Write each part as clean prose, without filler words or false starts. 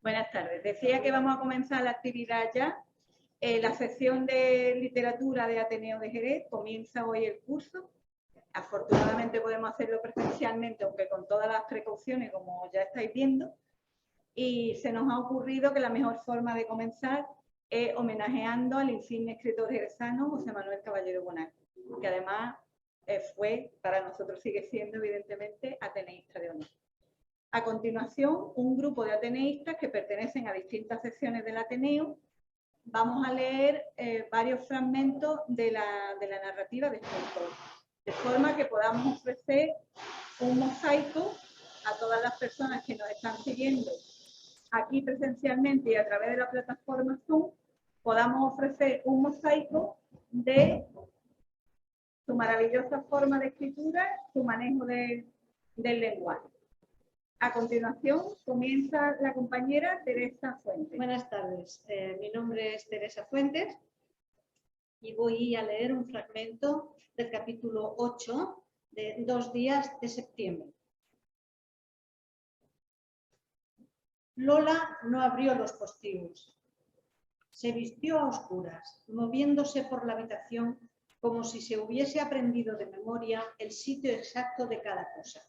Buenas tardes. Decía que vamos a comenzar la actividad ya. La sección de literatura de Ateneo de Jerez comienza hoy el curso. Afortunadamente podemos hacerlo presencialmente, aunque con todas las precauciones, como ya estáis viendo. Y se nos ha ocurrido que la mejor forma de comenzar es homenajeando al insigne escritor jerezano José Manuel Caballero Bonal, que además fue, para nosotros sigue siendo, evidentemente, ateneísta de honor. A continuación, un grupo de ateneístas que pertenecen a distintas secciones del Ateneo, vamos a leer varios fragmentos de la narrativa de este autor, de forma que podamos ofrecer un mosaico a todas las personas que nos están siguiendo aquí presencialmente y a través de la plataforma Zoom, podamos ofrecer un mosaico de su maravillosa forma de escritura, su manejo del lenguaje. A continuación, comienza la compañera Teresa Fuentes. Buenas tardes, mi nombre es Teresa Fuentes y voy a leer un fragmento del capítulo 8 de 2 días de septiembre. Lola no abrió los postigos. Se vistió a oscuras, moviéndose por la habitación como si se hubiese aprendido de memoria el sitio exacto de cada cosa.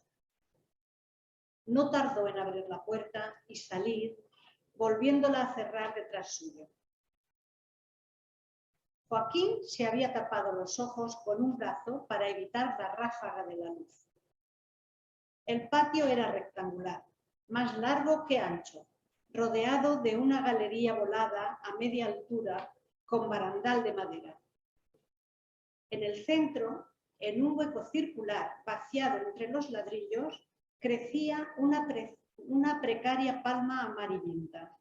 No tardó en abrir la puerta y salir, volviéndola a cerrar detrás suyo. Joaquín se había tapado los ojos con un brazo para evitar la ráfaga de la luz. El patio era rectangular, más largo que ancho, rodeado de una galería volada a media altura con barandal de madera. En el centro, en un hueco circular vaciado entre los ladrillos, crecía una precaria palma amarillenta.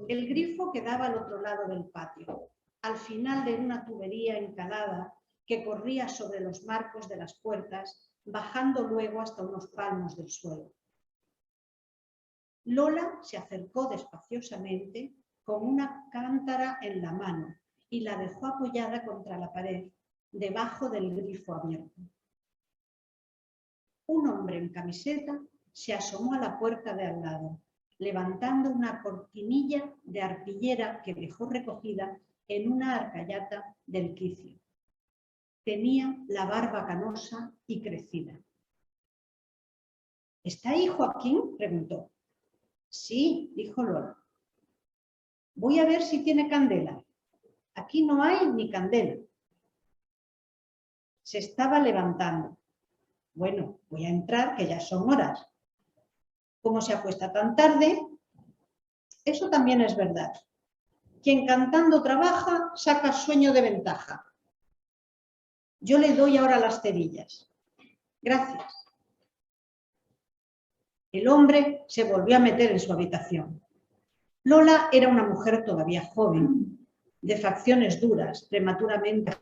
El grifo quedaba al otro lado del patio, al final de una tubería encalada que corría sobre los marcos de las puertas, bajando luego hasta unos palmos del suelo. Lola se acercó despaciosamente con una cántara en la mano y la dejó apoyada contra la pared, debajo del grifo abierto. Un hombre en camiseta se asomó a la puerta de al lado, levantando una cortinilla de arpillera que dejó recogida en una arcayata del quicio. Tenía la barba canosa y crecida. ¿Está ahí Joaquín?, preguntó. Sí, dijo Lola. Voy a ver si tiene candela. Aquí no hay ni candela. Se estaba levantando. Bueno, voy a entrar, que ya son horas. ¿Cómo se acuesta tan tarde? Eso también es verdad. Quien cantando trabaja, saca sueño de ventaja. Yo le doy ahora las cerillas. Gracias. El hombre se volvió a meter en su habitación. Lola era una mujer todavía joven, de facciones duras, prematuramente.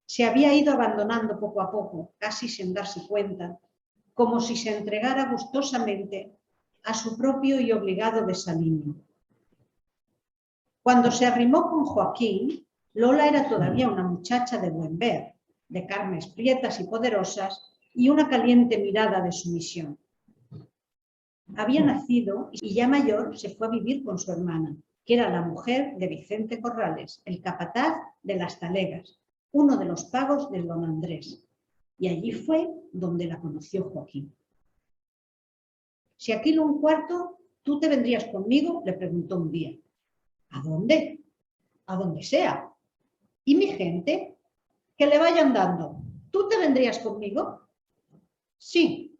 Se había ido abandonando poco a poco, casi sin darse cuenta, como si se entregara gustosamente a su propio y obligado desaliño. Cuando se arrimó con Joaquín, Lola era todavía una muchacha de buen ver, de carnes prietas y poderosas y una caliente mirada de sumisión. Había nacido y ya mayor se fue a vivir con su hermana, que era la mujer de Vicente Corrales, el capataz de las Talegas, uno de los pagos del don Andrés. Y allí fue donde la conoció Joaquín. Si alquilo un cuarto, ¿tú te vendrías conmigo?, le preguntó un día. ¿A dónde? A donde sea. ¿Y mi gente? Que le vayan dando. ¿Tú te vendrías conmigo? Sí.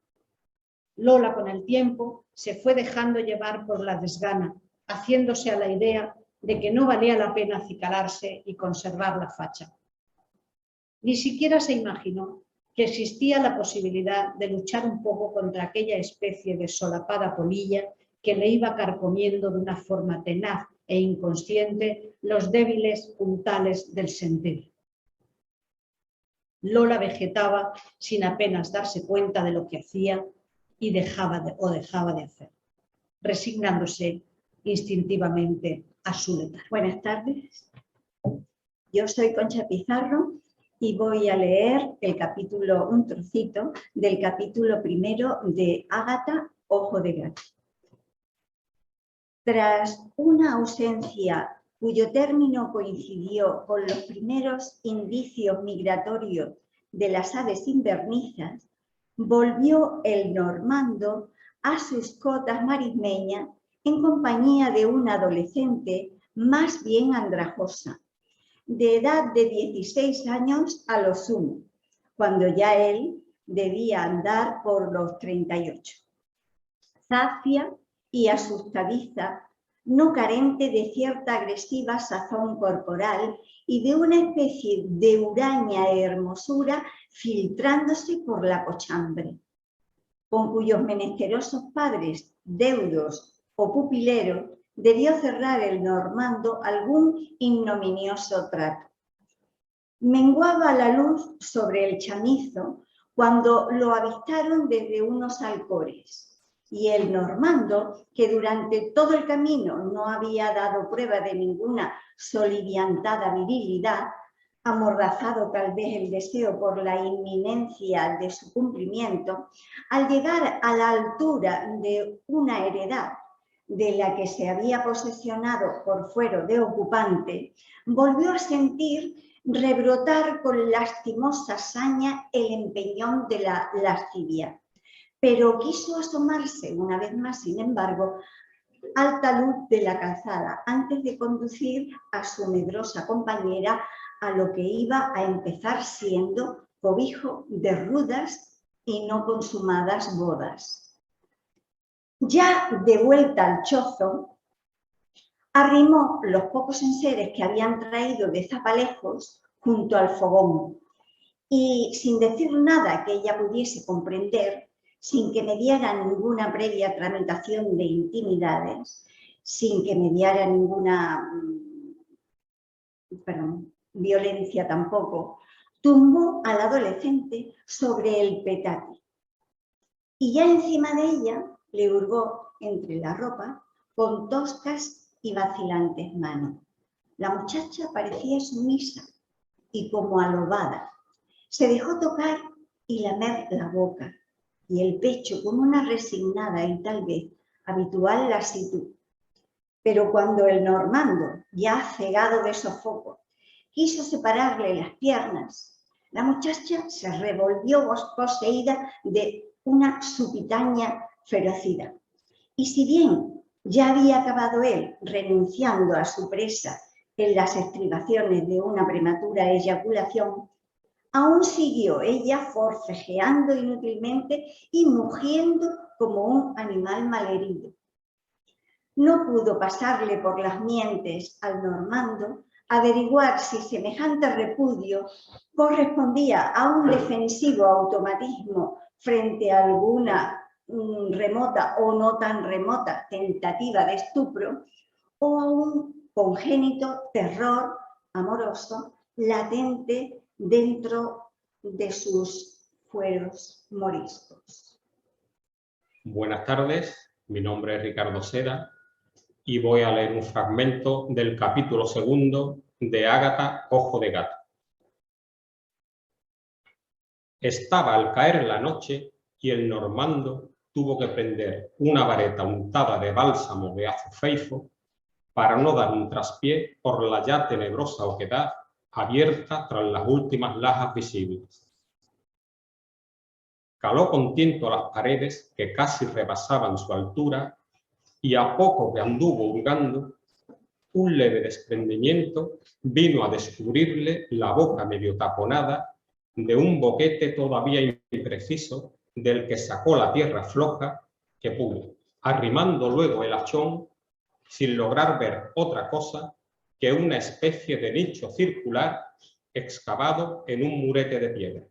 Lola, con el tiempo, se fue dejando llevar por la desgana, haciéndose a la idea de que no valía la pena acicalarse y conservar la facha. Ni siquiera se imaginó que existía la posibilidad de luchar un poco contra aquella especie de solapada polilla que le iba carcomiendo de una forma tenaz e inconsciente los débiles puntales del sentir. Lola vegetaba sin apenas darse cuenta de lo que hacía y dejaba de hacer, resignándose instintivamente a su letargo. Buenas tardes. Yo soy Concha Pizarro y voy a leer un trocito del capítulo primero de Ágata, Ojo de Gato. Tras una ausencia cuyo término coincidió con los primeros indicios migratorios de las aves invernizas, volvió el normando a sus cotas marismeñas en compañía de una adolescente más bien andrajosa, de edad de 16 años a lo sumo, cuando ya él debía andar por los 38. Zafia y asustadiza, no carente de cierta agresiva sazón corporal y de una especie de huraña hermosura filtrándose por la cochambre, con cuyos menesterosos padres, deudos o pupileros, debió cerrar el normando algún ignominioso trato. Menguaba la luz sobre el chamizo cuando lo avistaron desde unos alcores, y el normando, que durante todo el camino no había dado prueba de ninguna soliviantada virilidad, amordazado tal vez el deseo por la inminencia de su cumplimiento, al llegar a la altura de una heredad de la que se había posesionado por fuero de ocupante, volvió a sentir rebrotar con lastimosa saña el empeñón de la lascivia, pero quiso asomarse una vez más, sin embargo, alta luz de la calzada antes de conducir a su medrosa compañera a lo que iba a empezar siendo cobijo de rudas y no consumadas bodas. Ya de vuelta al chozo, arrimó los pocos enseres que habían traído de Zapalejos junto al fogón y, sin decir nada que ella pudiese comprender, sin que mediara ninguna previa tramitación de intimidades, sin que mediara ninguna violencia tampoco, tumbó al adolescente sobre el petate y ya encima de ella le hurgó entre la ropa con toscas y vacilantes manos. La muchacha parecía sumisa y como alobada. Se dejó tocar y lamer la boca y el pecho con una resignada y tal vez habitual lasitud. Pero cuando el normando, ya cegado de sofoco, quiso separarle las piernas, la muchacha se revolvió poseída de una supitaña ferocidad. Y si bien ya había acabado él renunciando a su presa en las estribaciones de una prematura eyaculación, aún siguió ella forcejeando inútilmente y mugiendo como un animal malherido. No pudo pasarle por las mientes al normando averiguar si semejante repudio correspondía a un defensivo automatismo frente a alguna remota o no tan remota tentativa de estupro o a un congénito terror amoroso latente dentro de sus fueros moriscos. Buenas tardes, mi nombre es Ricardo Seda y voy a leer un fragmento del capítulo 2 de Ágata, Ojo de Gato. Estaba al caer la noche y el normando tuvo que prender una vareta untada de bálsamo de azufeifo para no dar un traspié por la ya tenebrosa oquedad abierta tras las últimas lajas visibles. Caló con tiento las paredes que casi rebasaban su altura y a poco que anduvo hurgando, un leve desprendimiento vino a descubrirle la boca medio taponada de un boquete todavía impreciso del que sacó la tierra floja que pudo, arrimando luego el hachón sin lograr ver otra cosa que una especie de nicho circular excavado en un murete de piedra.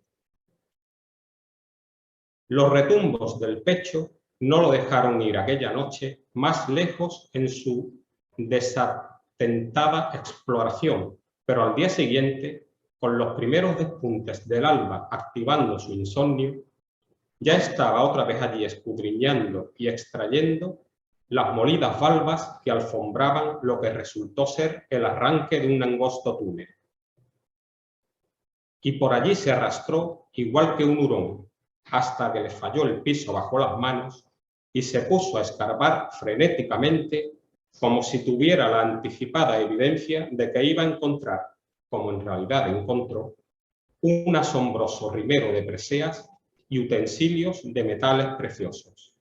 Los retumbos del pecho no lo dejaron ir aquella noche más lejos en su desatentada exploración, pero al día siguiente, con los primeros despuntes del alba activando su insomnio, ya estaba otra vez allí escudriñando y extrayendo las molidas valvas que alfombraban lo que resultó ser el arranque de un angosto túnel. Y por allí se arrastró igual que un hurón, hasta que le falló el piso bajo las manos y se puso a escarbar frenéticamente como si tuviera la anticipada evidencia de que iba a encontrar, como en realidad encontró, un asombroso rimero de preseas y utensilios de metales preciosos.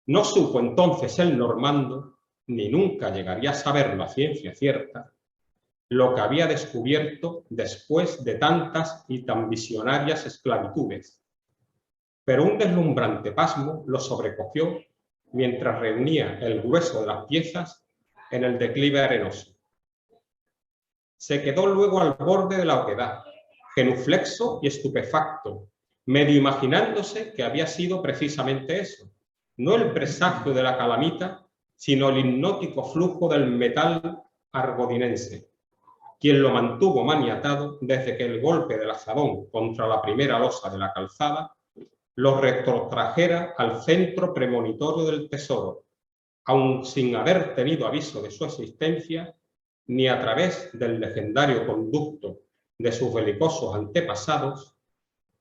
No supo entonces el normando, ni nunca llegaría a saberlo a ciencia cierta, lo que había descubierto después de tantas y tan visionarias esclavitudes. Pero un deslumbrante pasmo lo sobrecogió mientras reunía el grueso de las piezas en el declive arenoso. Se quedó luego al borde de la oquedad, genuflexo y estupefacto, medio imaginándose que había sido precisamente eso, no el presagio de la calamita, sino el hipnótico flujo del metal argodinense, quien lo mantuvo maniatado desde que el golpe del azadón contra la primera losa de la calzada lo retrotrajera al centro premonitorio del tesoro, aun sin haber tenido aviso de su existencia, ni a través del legendario conducto de sus belicosos antepasados,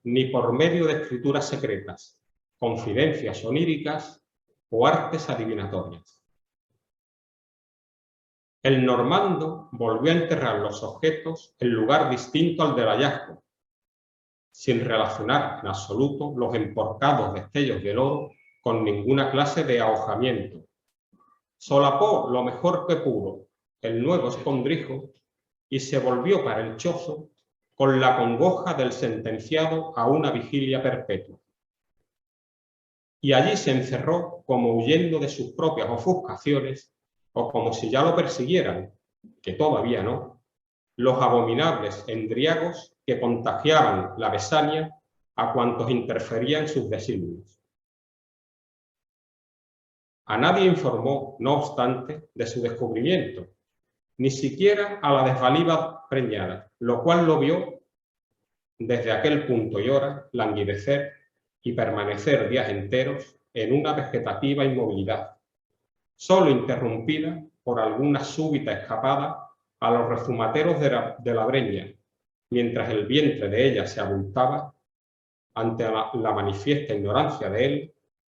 ni por medio de escrituras secretas, confidencias oníricas o artes adivinatorias. El normando volvió a enterrar los objetos en lugar distinto al del hallazgo, sin relacionar en absoluto los emporcados destellos del oro con ninguna clase de ahogamiento. Solapó lo mejor que pudo el nuevo escondrijo y se volvió para el chozo con la congoja del sentenciado a una vigilia perpetua. Y allí se encerró como huyendo de sus propias ofuscaciones o como si ya lo persiguieran, que todavía no, los abominables endriagos que contagiaban la Besania a cuantos interferían sus designios. A nadie informó, no obstante, de su descubrimiento, ni siquiera a la desvalida preñada, lo cual lo vio desde aquel punto y hora languidecer y permanecer días enteros en una vegetativa inmovilidad, solo interrumpida por alguna súbita escapada a los rezumateros de la breña, mientras el vientre de ella se abultaba ante la manifiesta ignorancia de él,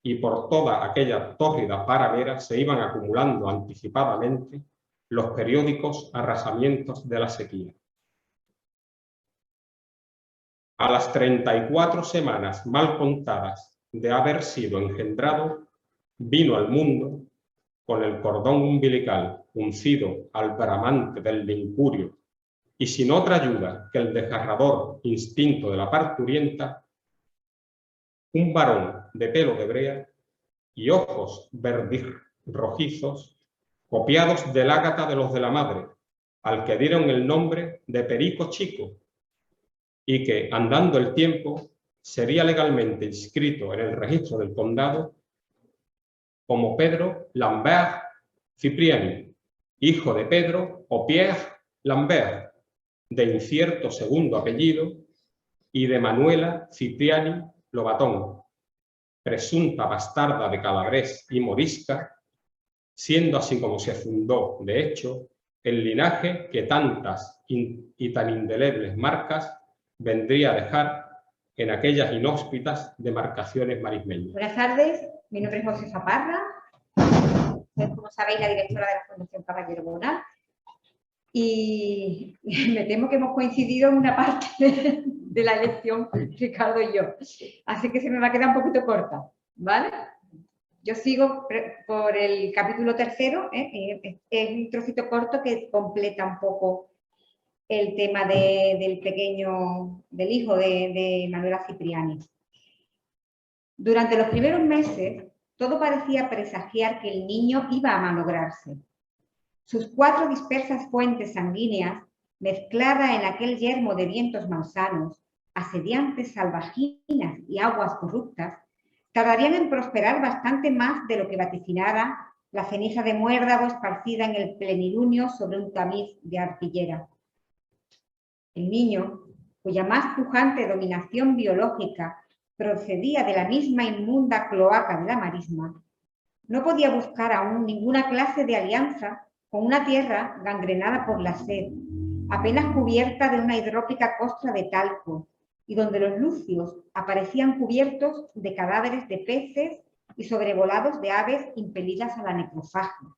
y por toda aquella tórrida paramera se iban acumulando anticipadamente los periódicos arrasamientos de la sequía. A las 34 semanas mal contadas de haber sido engendrado, vino al mundo con el cordón umbilical uncido al bramante del lincurio y sin otra ayuda que el desgarrador instinto de la parturienta, un varón de pelo de brea y ojos rojizos, copiados del ágata de los de la madre, al que dieron el nombre de Perico Chico, y que, andando el tiempo, sería legalmente inscrito en el registro del condado como Pedro Lambert Cipriani, hijo de Pedro o Pierre Lambert, de incierto segundo apellido, y de Manuela Cipriani Lobatón, presunta bastarda de Calabrés y Morisca, siendo así como se fundó, de hecho, el linaje que tantas y tan indelebles marcas vendría a dejar en aquellas inhóspitas demarcaciones marismeñas. Buenas tardes, mi nombre es Josefa Parra, soy, como sabéis, la directora de la Fundación Caballero Bonal, y me temo que hemos coincidido en una parte de la lección, Ricardo y yo, así que se me va a quedar un poquito corta, ¿vale? Yo sigo por el capítulo 3, es un trocito corto que completa un poco el tema del hijo de Manuela Cipriani. Durante los primeros meses, todo parecía presagiar que el niño iba a malograrse. Sus 4 dispersas fuentes sanguíneas, mezcladas en aquel yermo de vientos malsanos, asediantes salvajinas y aguas corruptas, tardarían en prosperar bastante más de lo que vaticinara la ceniza de muérdago esparcida en el plenilunio sobre un tamiz de arpillera. El niño, cuya más pujante dominación biológica procedía de la misma inmunda cloaca de la marisma, no podía buscar aún ninguna clase de alianza con una tierra gangrenada por la sed, apenas cubierta de una hidrópica costra de talco, y donde los lucios aparecían cubiertos de cadáveres de peces y sobrevolados de aves impelidas a la necrofagia.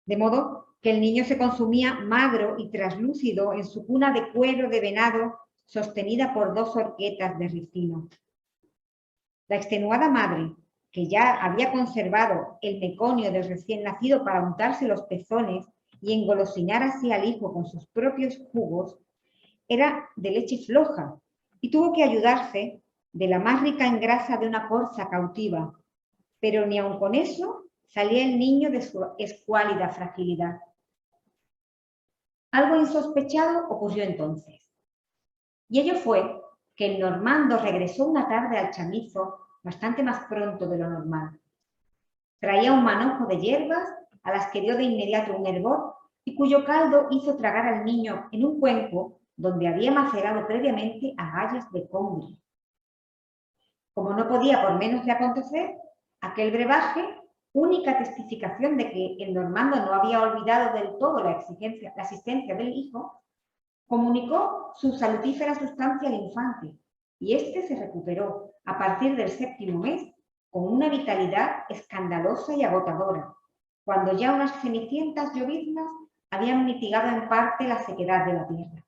De modo que el niño se consumía magro y traslúcido en su cuna de cuero de venado sostenida por 2 horquetas de ricino. La extenuada madre, que ya había conservado el meconio del recién nacido para untarse los pezones y engolosinar así al hijo con sus propios jugos, era de leche floja y tuvo que ayudarse de la más rica en grasa de una corza cautiva, pero ni aun con eso salía el niño de su escuálida fragilidad. Algo insospechado ocurrió entonces, y ello fue que el normando regresó una tarde al chamizo bastante más pronto de lo normal. Traía un manojo de hierbas a las que dio de inmediato un hervor y cuyo caldo hizo tragar al niño en un cuenco donde había macerado previamente agallas de congrio. Como no podía por menos de acontecer, aquel brebaje, única testificación de que el normando no había olvidado del todo la asistencia del hijo, comunicó su salutífera sustancia al infante y éste se recuperó a partir del 7º mes con una vitalidad escandalosa y agotadora, cuando ya unas cenicientas lloviznas habían mitigado en parte la sequedad de la tierra.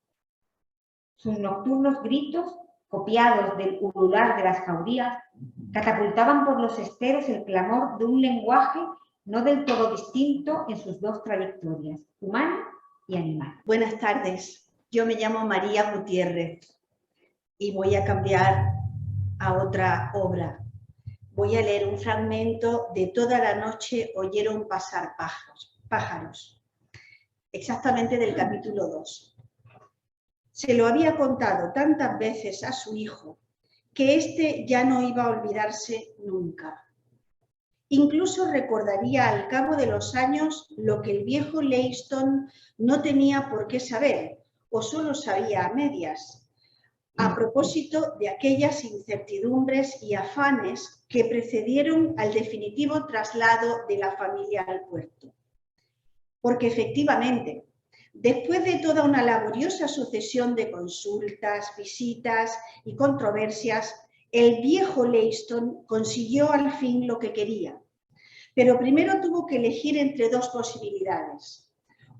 Sus nocturnos gritos, copiados del ulular de las jaurías, catapultaban por los esteros el clamor de un lenguaje no del todo distinto en sus 2 trayectorias, humana y animal. Buenas tardes. Yo me llamo María Gutiérrez y voy a cambiar a otra obra. Voy a leer un fragmento de Toda la noche oyeron pasar pájaros, exactamente del capítulo 2. Se lo había contado tantas veces a su hijo que éste ya no iba a olvidarse nunca. Incluso recordaría al cabo de los años lo que el viejo Leiston no tenía por qué saber, o solo sabía a medias, a propósito de aquellas incertidumbres y afanes que precedieron al definitivo traslado de la familia al puerto. Porque efectivamente, después de toda una laboriosa sucesión de consultas, visitas y controversias, el viejo Leiston consiguió al fin lo que quería, pero primero tuvo que elegir entre 2 posibilidades.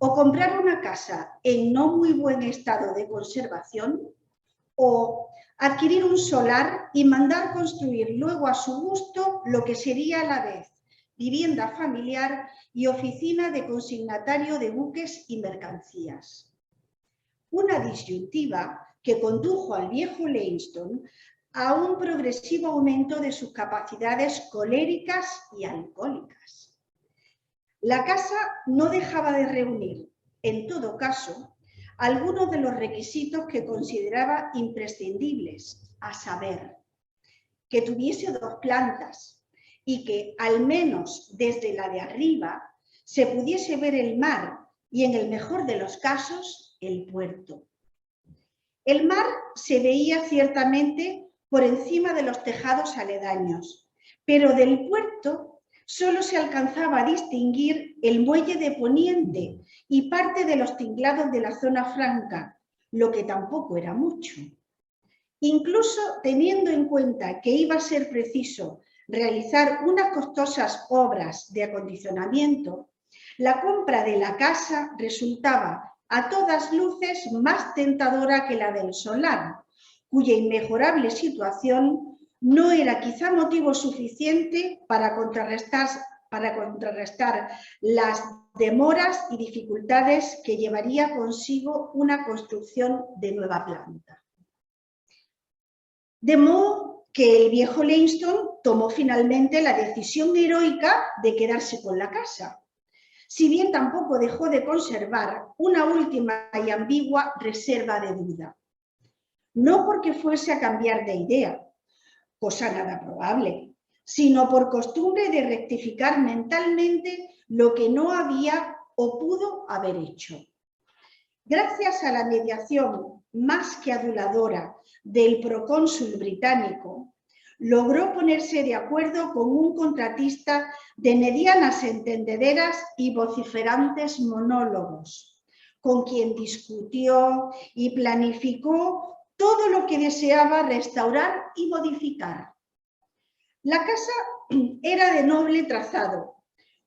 O comprar una casa en no muy buen estado de conservación, o adquirir un solar y mandar construir luego a su gusto lo que sería a la vez vivienda familiar y oficina de consignatario de buques y mercancías. Una disyuntiva que condujo al viejo Leiston a un progresivo aumento de sus capacidades coléricas y alcohólicas. La casa no dejaba de reunir, en todo caso, algunos de los requisitos que consideraba imprescindibles, a saber, que tuviese 2 plantas y que, al menos desde la de arriba, se pudiese ver el mar y, en el mejor de los casos, el puerto. El mar se veía ciertamente por encima de los tejados aledaños, pero del puerto solo se alcanzaba a distinguir el muelle de poniente y parte de los tinglados de la zona franca, lo que tampoco era mucho. Incluso teniendo en cuenta que iba a ser preciso realizar unas costosas obras de acondicionamiento, la compra de la casa resultaba a todas luces más tentadora que la del solar, cuya inmejorable situación no era quizá motivo suficiente para contrarrestar las demoras y dificultades que llevaría consigo una construcción de nueva planta. De modo que el viejo Leiston tomó finalmente la decisión heroica de quedarse con la casa, si bien tampoco dejó de conservar una última y ambigua reserva de duda. No porque fuese a cambiar de idea, cosa nada probable, sino por costumbre de rectificar mentalmente lo que no había o pudo haber hecho. Gracias a la mediación más que aduladora del procónsul británico, logró ponerse de acuerdo con un contratista de medianas entendederas y vociferantes monólogos, con quien discutió y planificó todo lo que deseaba restaurar y modificar. La casa era de noble trazado,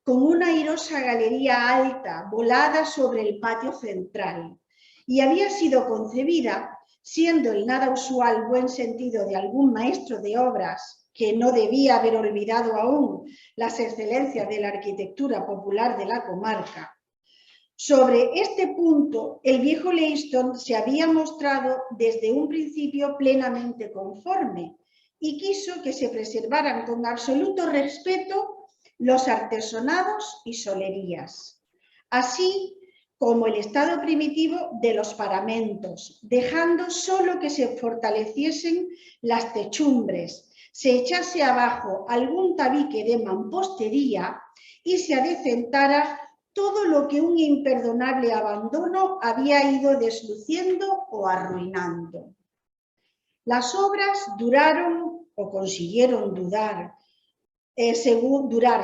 con una airosa galería alta volada sobre el patio central, y había sido concebida, siendo el nada usual buen sentido de algún maestro de obras que no debía haber olvidado aún las excelencias de la arquitectura popular de la comarca. Sobre este punto, el viejo Leiston se había mostrado desde un principio plenamente conforme y quiso que se preservaran con absoluto respeto los artesonados y solerías, así como el estado primitivo de los paramentos, dejando solo que se fortaleciesen las techumbres, se echase abajo algún tabique de mampostería y se adecentara todo lo que un imperdonable abandono había ido desluciendo o arruinando. Las obras duraron o consiguieron durar,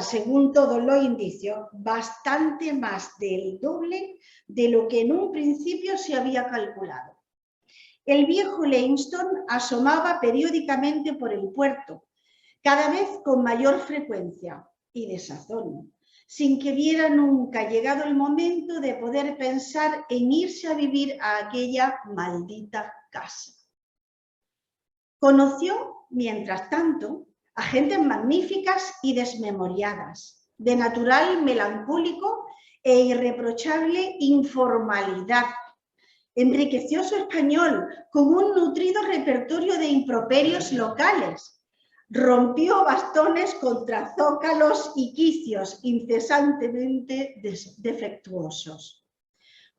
según todos los indicios, bastante más del doble de lo que en un principio se había calculado. El viejo Leiston asomaba periódicamente por el puerto, cada vez con mayor frecuencia y desazón, sin que viera nunca llegado el momento de poder pensar en irse a vivir a aquella maldita casa. Conoció, mientras tanto, a gentes magníficas y desmemoriadas, de natural melancólico e irreprochable informalidad. Enriqueció su español con un nutrido repertorio de improperios locales. Rompió bastones contra zócalos y quicios incesantemente defectuosos.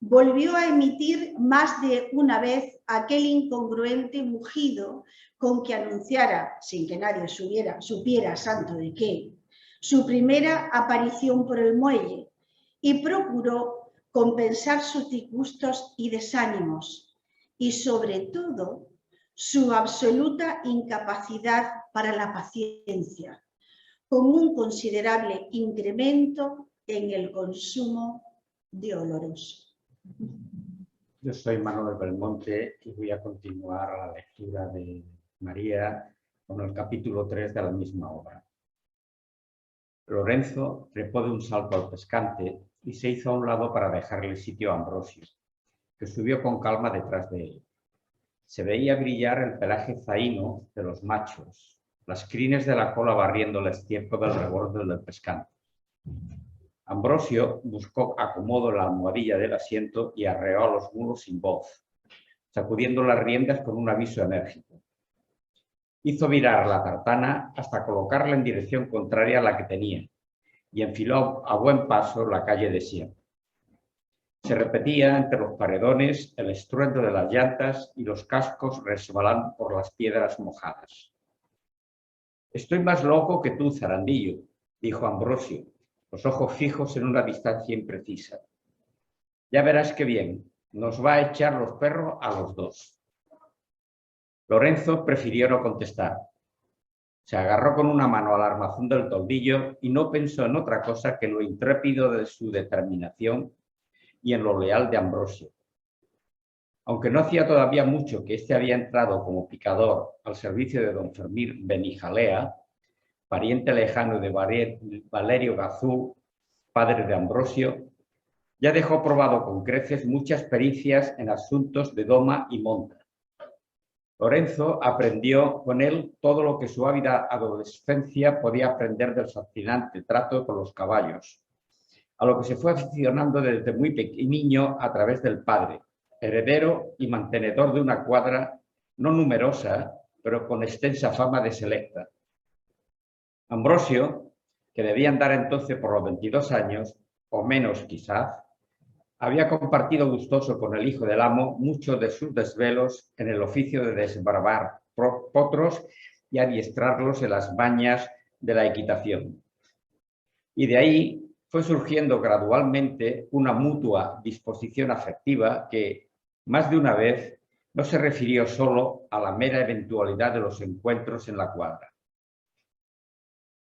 Volvió a emitir más de una vez aquel incongruente mugido con que anunciara, sin que nadie supiera santo de qué, su primera aparición por el muelle, y procuró compensar sus disgustos y desánimos, y sobre todo su absoluta incapacidad para la paciencia, con un considerable incremento en el consumo de oloroso. Yo soy Manuel Belmonte y voy a continuar la lectura de María con el capítulo 3 de la misma obra. Lorenzo trepó de un salto al pescante y se hizo a un lado para dejarle sitio a Ambrosio, que subió con calma detrás de él. Se veía brillar el pelaje zaino de los machos, las crines de la cola barriendo el estiércol del reborde del pescante. Ambrosio buscó acomodo en la almohadilla del asiento y arreó a los mulos sin voz, sacudiendo las riendas con un aviso enérgico. Hizo virar la tartana hasta colocarla en dirección contraria a la que tenía y enfiló a buen paso la calle de siempre. Se repetía entre los paredones el estruendo de las llantas y los cascos resbalando por las piedras mojadas. «Estoy más loco que tú, zarandillo», dijo Ambrosio, los ojos fijos en una distancia imprecisa. «Ya verás qué bien, nos va a echar los perros a los dos». Lorenzo prefirió no contestar. Se agarró con una mano al armazón del toldillo y no pensó en otra cosa que en lo intrépido de su determinación y en lo leal de Ambrosio. Aunque no hacía todavía mucho que éste había entrado como picador al servicio de don Fermín Benijalea, pariente lejano de Valerio Gazú, padre de Ambrosio, ya dejó probado con creces muchas pericias en asuntos de doma y monta. Lorenzo aprendió con él todo lo que su ávida adolescencia podía aprender del fascinante trato con los caballos, a lo que se fue aficionando desde muy pequeño a través del padre, heredero y mantenedor de una cuadra no numerosa, pero con extensa fama de selecta. Ambrosio, que debía andar entonces por los 22 años, o menos quizás, había compartido gustoso con el hijo del amo muchos de sus desvelos en el oficio de desbarbar potros y adiestrarlos en las bañas de la equitación. Y de ahí fue surgiendo gradualmente una mutua disposición afectiva que, más de una vez, no se refirió solo a la mera eventualidad de los encuentros en la cuadra.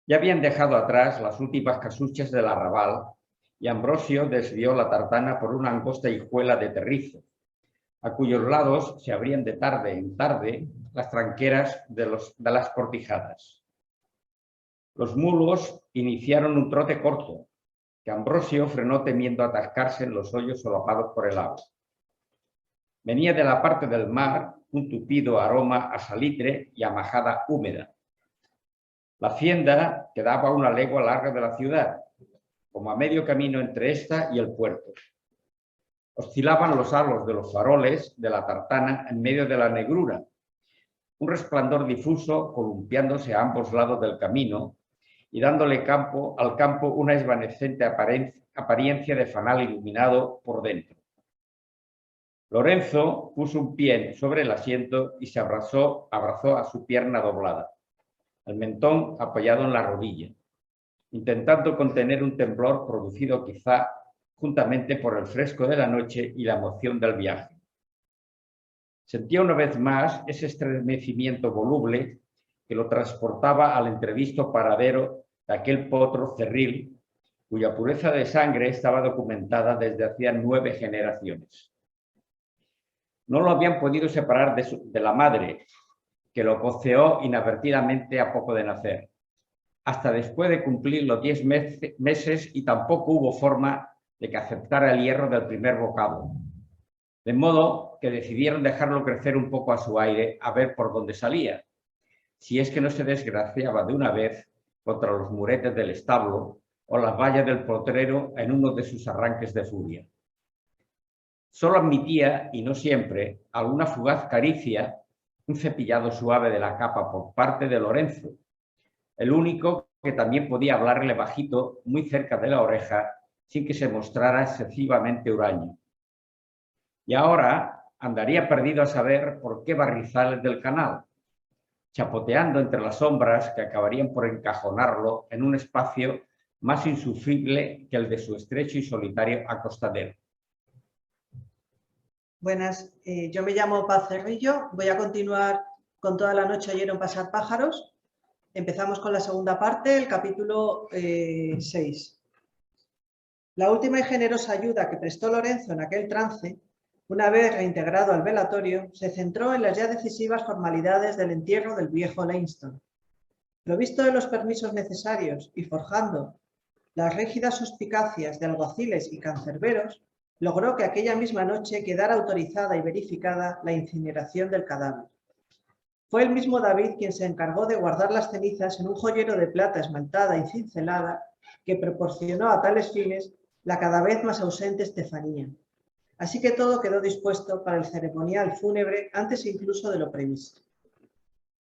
Ya habían dejado atrás las últimas casuchas del arrabal y Ambrosio desvió la tartana por una angosta hijuela de terrizo, a cuyos lados se abrían de tarde en tarde las tranqueras de las cortijadas. Los mulos iniciaron un trote corto, que Ambrosio frenó temiendo atascarse en los hoyos solapados por el agua. Venía de la parte del mar un tupido aroma a salitre y a majada húmeda. La hacienda quedaba a una legua larga de la ciudad, como a medio camino entre esta y el puerto. Oscilaban los halos de los faroles de la tartana en medio de la negrura, un resplandor difuso columpiándose a ambos lados del camino y dándole al campo una esvanecente apariencia de fanal iluminado por dentro. Lorenzo puso un pie sobre el asiento y se abrazó a su pierna doblada, el mentón apoyado en la rodilla, intentando contener un temblor producido quizá juntamente por el fresco de la noche y la emoción del viaje. Sentía una vez más ese estremecimiento voluble que lo transportaba al entrevisto paradero de aquel potro cerril, cuya pureza de sangre estaba documentada desde hacía 9 generaciones. No lo habían podido separar de la madre, que lo coceó inadvertidamente a poco de nacer, hasta después de cumplir los 10 meses y tampoco hubo forma de que aceptara el hierro del primer bocado. De modo que decidieron dejarlo crecer un poco a su aire a ver por dónde salía, si es que no se desgraciaba de una vez contra los muretes del establo o las vallas del potrero en uno de sus arranques de furia. Solo admitía, y no siempre, alguna fugaz caricia, un cepillado suave de la capa por parte de Lorenzo, el único que también podía hablarle bajito muy cerca de la oreja sin que se mostrara excesivamente huraño. Y ahora andaría perdido a saber por qué barrizales del canal, chapoteando entre las sombras que acabarían por encajonarlo en un espacio más insufrible que el de su estrecho y solitario acostadero. Buenas, yo me llamo Paz Cerrillo, voy a continuar con Toda la noche oyeron pasar pájaros. Empezamos con la segunda parte, el capítulo 6. La última y generosa ayuda que prestó Lorenzo en aquel trance, una vez reintegrado al velatorio, se centró en las ya decisivas formalidades del entierro del viejo Lainston. Provisto de los permisos necesarios y forjando las rígidas suspicacias de alguaciles y cancerberos, logró que aquella misma noche quedara autorizada y verificada la incineración del cadáver. Fue el mismo David quien se encargó de guardar las cenizas en un joyero de plata esmaltada y cincelada que proporcionó a tales fines la cada vez más ausente Estefanía. Así que todo quedó dispuesto para el ceremonial fúnebre antes incluso de lo previsto.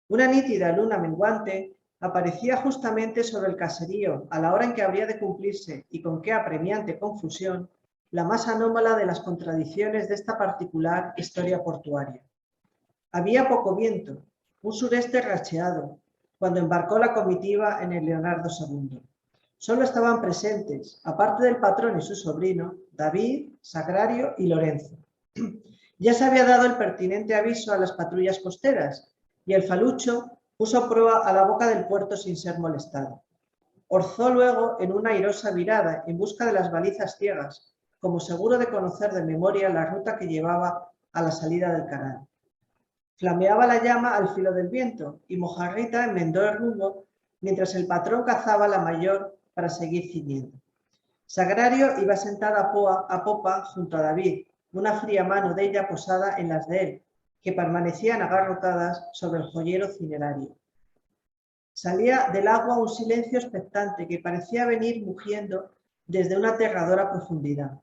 Una nítida luna menguante aparecía justamente sobre el caserío a la hora en que habría de cumplirse, y con qué apremiante confusión, la más anómala de las contradicciones de esta particular historia portuaria. Había poco viento, un sureste racheado, cuando embarcó la comitiva en el Leonardo II. Solo estaban presentes, aparte del patrón y su sobrino, David, Sagrario y Lorenzo. Ya se había dado el pertinente aviso a las patrullas costeras y el falucho puso proa a la boca del puerto sin ser molestado. Orzó luego en una airosa virada en busca de las balizas ciegas, como seguro de conocer de memoria la ruta que llevaba a la salida del canal. Flameaba la llama al filo del viento y Mojarrita enmendó el rumbo mientras el patrón cazaba la mayor para seguir ciñendo. Sagrario iba sentada a popa junto a David, una fría mano de ella posada en las de él, que permanecían agarrotadas sobre el joyero cinerario. Salía del agua un silencio expectante que parecía venir mugiendo desde una aterradora profundidad.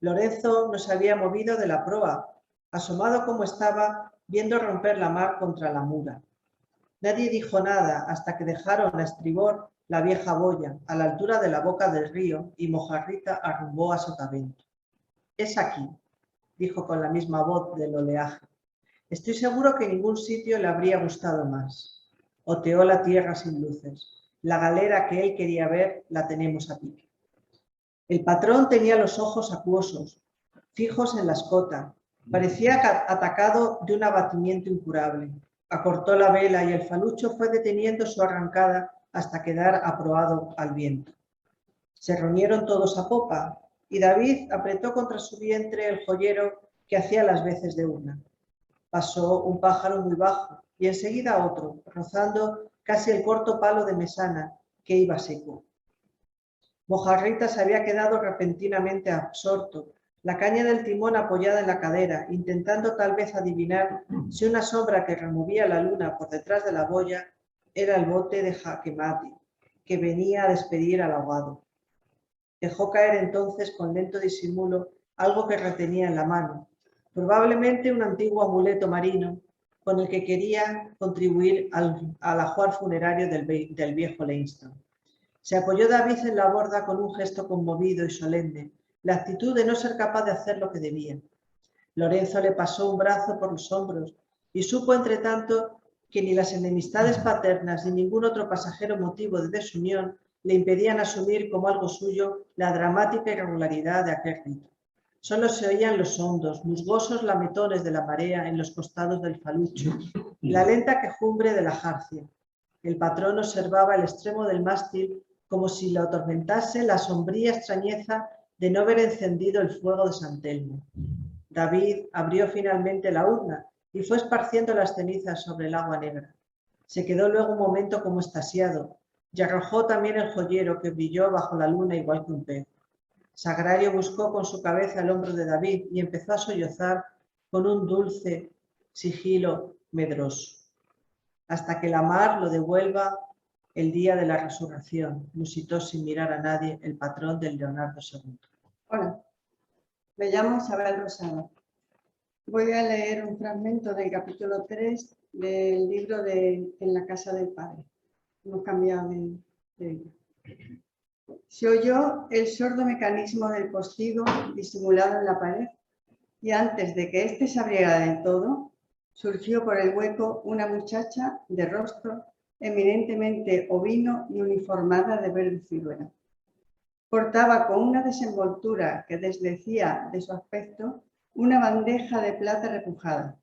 Lorenzo no se había movido de la proa, asomado como estaba, viendo romper la mar contra la mura. Nadie dijo nada hasta que dejaron a estribor la vieja boya, a la altura de la boca del río, y Mojarrita arrumbó a sotavento. «Es aquí», dijo con la misma voz del oleaje. «Estoy seguro que ningún sitio le habría gustado más». Oteó la tierra sin luces. «La galera que él quería ver la tenemos a pique». El patrón tenía los ojos acuosos, fijos en la escota. Parecía atacado de un abatimiento incurable. Acortó la vela y el falucho fue deteniendo su arrancada hasta quedar aproado al viento. Se reunieron todos a popa y David apretó contra su vientre el joyero que hacía las veces de urna. Pasó un pájaro muy bajo y enseguida otro, rozando casi el corto palo de mesana, que iba seco. Mojarrita se había quedado repentinamente absorto, la caña del timón apoyada en la cadera, intentando tal vez adivinar si una sombra que removía la luna por detrás de la boya era el bote de jaque mate, que venía a despedir al ahogado. Dejó caer entonces con lento disimulo algo que retenía en la mano, probablemente un antiguo amuleto marino con el que quería contribuir al ajuar funerario del viejo Leinston. Se apoyó David en la borda con un gesto conmovido y solemne, la actitud de no ser capaz de hacer lo que debía. Lorenzo le pasó un brazo por los hombros y supo, entre tanto, que ni las enemistades paternas ni ningún otro pasajero motivo de desunión le impedían asumir como algo suyo la dramática irregularidad de aquel rito. Solo se oían los hondos, musgosos lametones de la marea en los costados del falucho, la lenta quejumbre de la jarcia. El patrón observaba el extremo del mástil como si lo atormentase la sombría extrañeza de no haber encendido el fuego de San Telmo. David abrió finalmente la urna y fue esparciendo las cenizas sobre el agua negra. Se quedó luego un momento como extasiado y arrojó también el joyero que brilló bajo la luna igual que un pez. Sagrario buscó con su cabeza el hombro de David y empezó a sollozar con un dulce sigilo medroso, hasta que la mar lo devuelva el día de la resurrección, musitó sin mirar a nadie el patrón del Leonardo II. Hola, me llamo Isabel Rosado. Voy a leer un fragmento del capítulo 3 del libro de En la casa del Padre. Hemos cambiado de libro. Se oyó el sordo mecanismo del postigo disimulado en la pared y antes de que éste se abriera del todo, surgió por el hueco una muchacha de rostro eminentemente ovino y uniformada de verde ciruela. Portaba con una desenvoltura que desdecía de su aspecto una bandeja de plata repujada,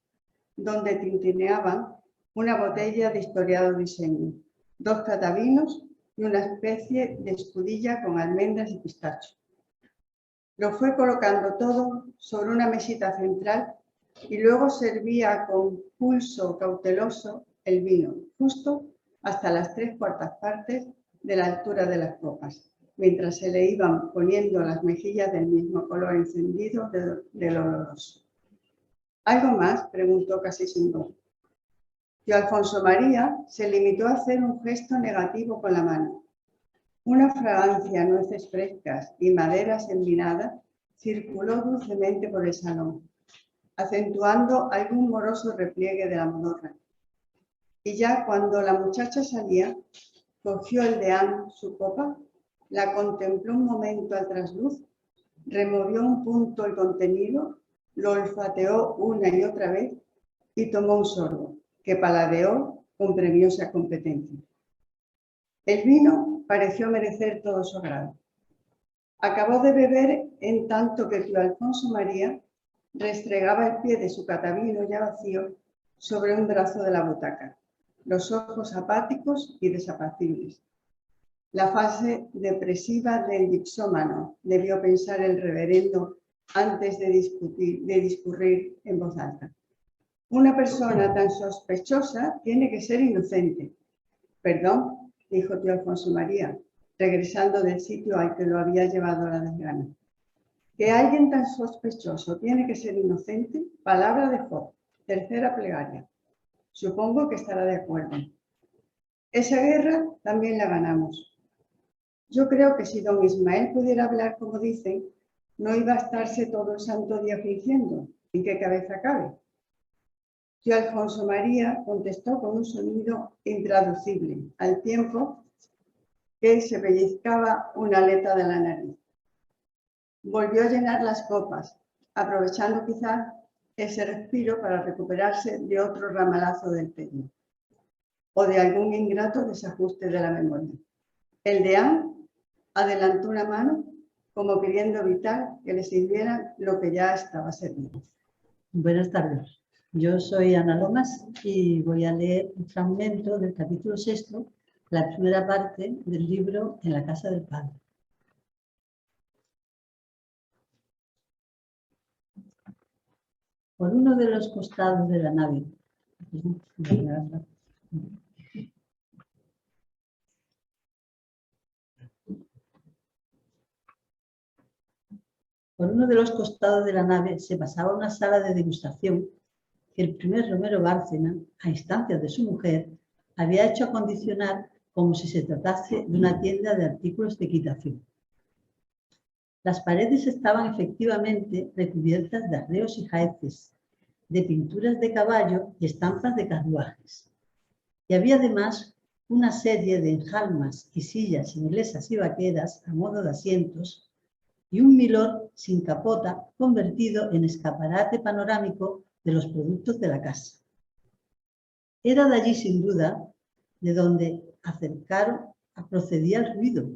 donde tintineaban una botella de historiado diseño, 2 catavinos y una especie de escudilla con almendras y pistacho. Lo fue colocando todo sobre una mesita central y luego servía con pulso cauteloso el vino, justo hasta las 3/4 partes de la altura de las copas, mientras se le iban poniendo las mejillas del mismo color encendido del oloroso. ¿Algo más?, preguntó casi sin voz. Tío Alfonso María se limitó a hacer un gesto negativo con la mano. Una fragancia a nueces frescas y maderas envinadas circuló dulcemente por el salón, acentuando algún moroso repliegue de la modorra. Y ya cuando la muchacha salía, cogió el deán, su copa, la contempló un momento al trasluz, removió un punto el contenido, lo olfateó una y otra vez y tomó un sorbo, que paladeó con premiosa competencia. El vino pareció merecer todo su agrado. Acabó de beber en tanto que tío Alfonso María restregaba el pie de su catavino ya vacío sobre un brazo de la butaca, los ojos apáticos y desapacibles. La fase depresiva del dipsómano, debió pensar el reverendo antes de discurrir en voz alta. Una persona tan sospechosa tiene que ser inocente. Perdón, dijo tío Alfonso María, regresando del sitio al que lo había llevado la desgana. Que alguien tan sospechoso tiene que ser inocente, palabra de Job, tercera plegaria. Supongo que estará de acuerdo. Esa guerra también la ganamos. Yo creo que si don Ismael pudiera hablar como dicen, no iba a estarse todo el santo día fingiendo. ¿En qué cabeza cabe? Tío Alfonso María contestó con un sonido intraducible, al tiempo que se pellizcaba una aleta de la nariz. Volvió a llenar las copas, aprovechando quizás ese respiro para recuperarse de otro ramalazo del pecho o de algún ingrato desajuste de la memoria. El deán adelantó una mano como queriendo evitar que le sirvieran lo que ya estaba servido. Buenas tardes. Yo soy Ana Lomas y voy a leer un fragmento del capítulo 6, la primera parte del libro En la casa del Padre. Por uno de los costados de la nave, Por uno de los costados de la nave se pasaba una sala de degustación que el primer Romero Bárcena, a instancias de su mujer, había hecho acondicionar como si se tratase de una tienda de artículos de equitación. Las paredes estaban efectivamente recubiertas de arreos y jaeces, de pinturas de caballo y estampas de carruajes. Y había además una serie de enjalmas y sillas inglesas y vaqueras a modo de asientos y un milord sin capota convertido en escaparate panorámico de los productos de la casa. Era de allí, sin duda, de donde procedía el ruido,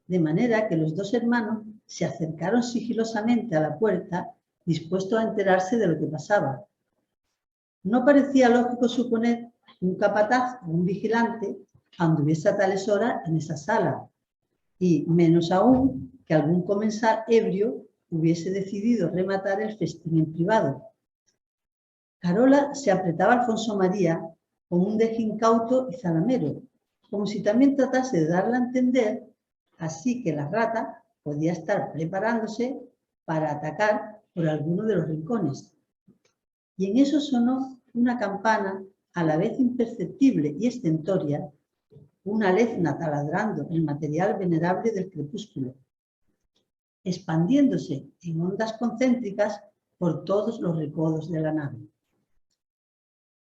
de manera que los dos hermanos se acercaron sigilosamente a la puerta, dispuestos a enterarse de lo que pasaba. No parecía lógico suponer que un capataz o un vigilante anduviese a tales horas en esa sala, y menos aún que algún comensal ebrio hubiese decidido rematar el festín en privado. Carola se apretaba a Alfonso María con un deje incauto y zalamero, como si también tratase de darle a entender, así que la rata podía estar preparándose para atacar por alguno de los rincones. Y en eso sonó una campana a la vez imperceptible y estentoria, una lezna taladrando el material venerable del crepúsculo, expandiéndose en ondas concéntricas por todos los recodos de la nave.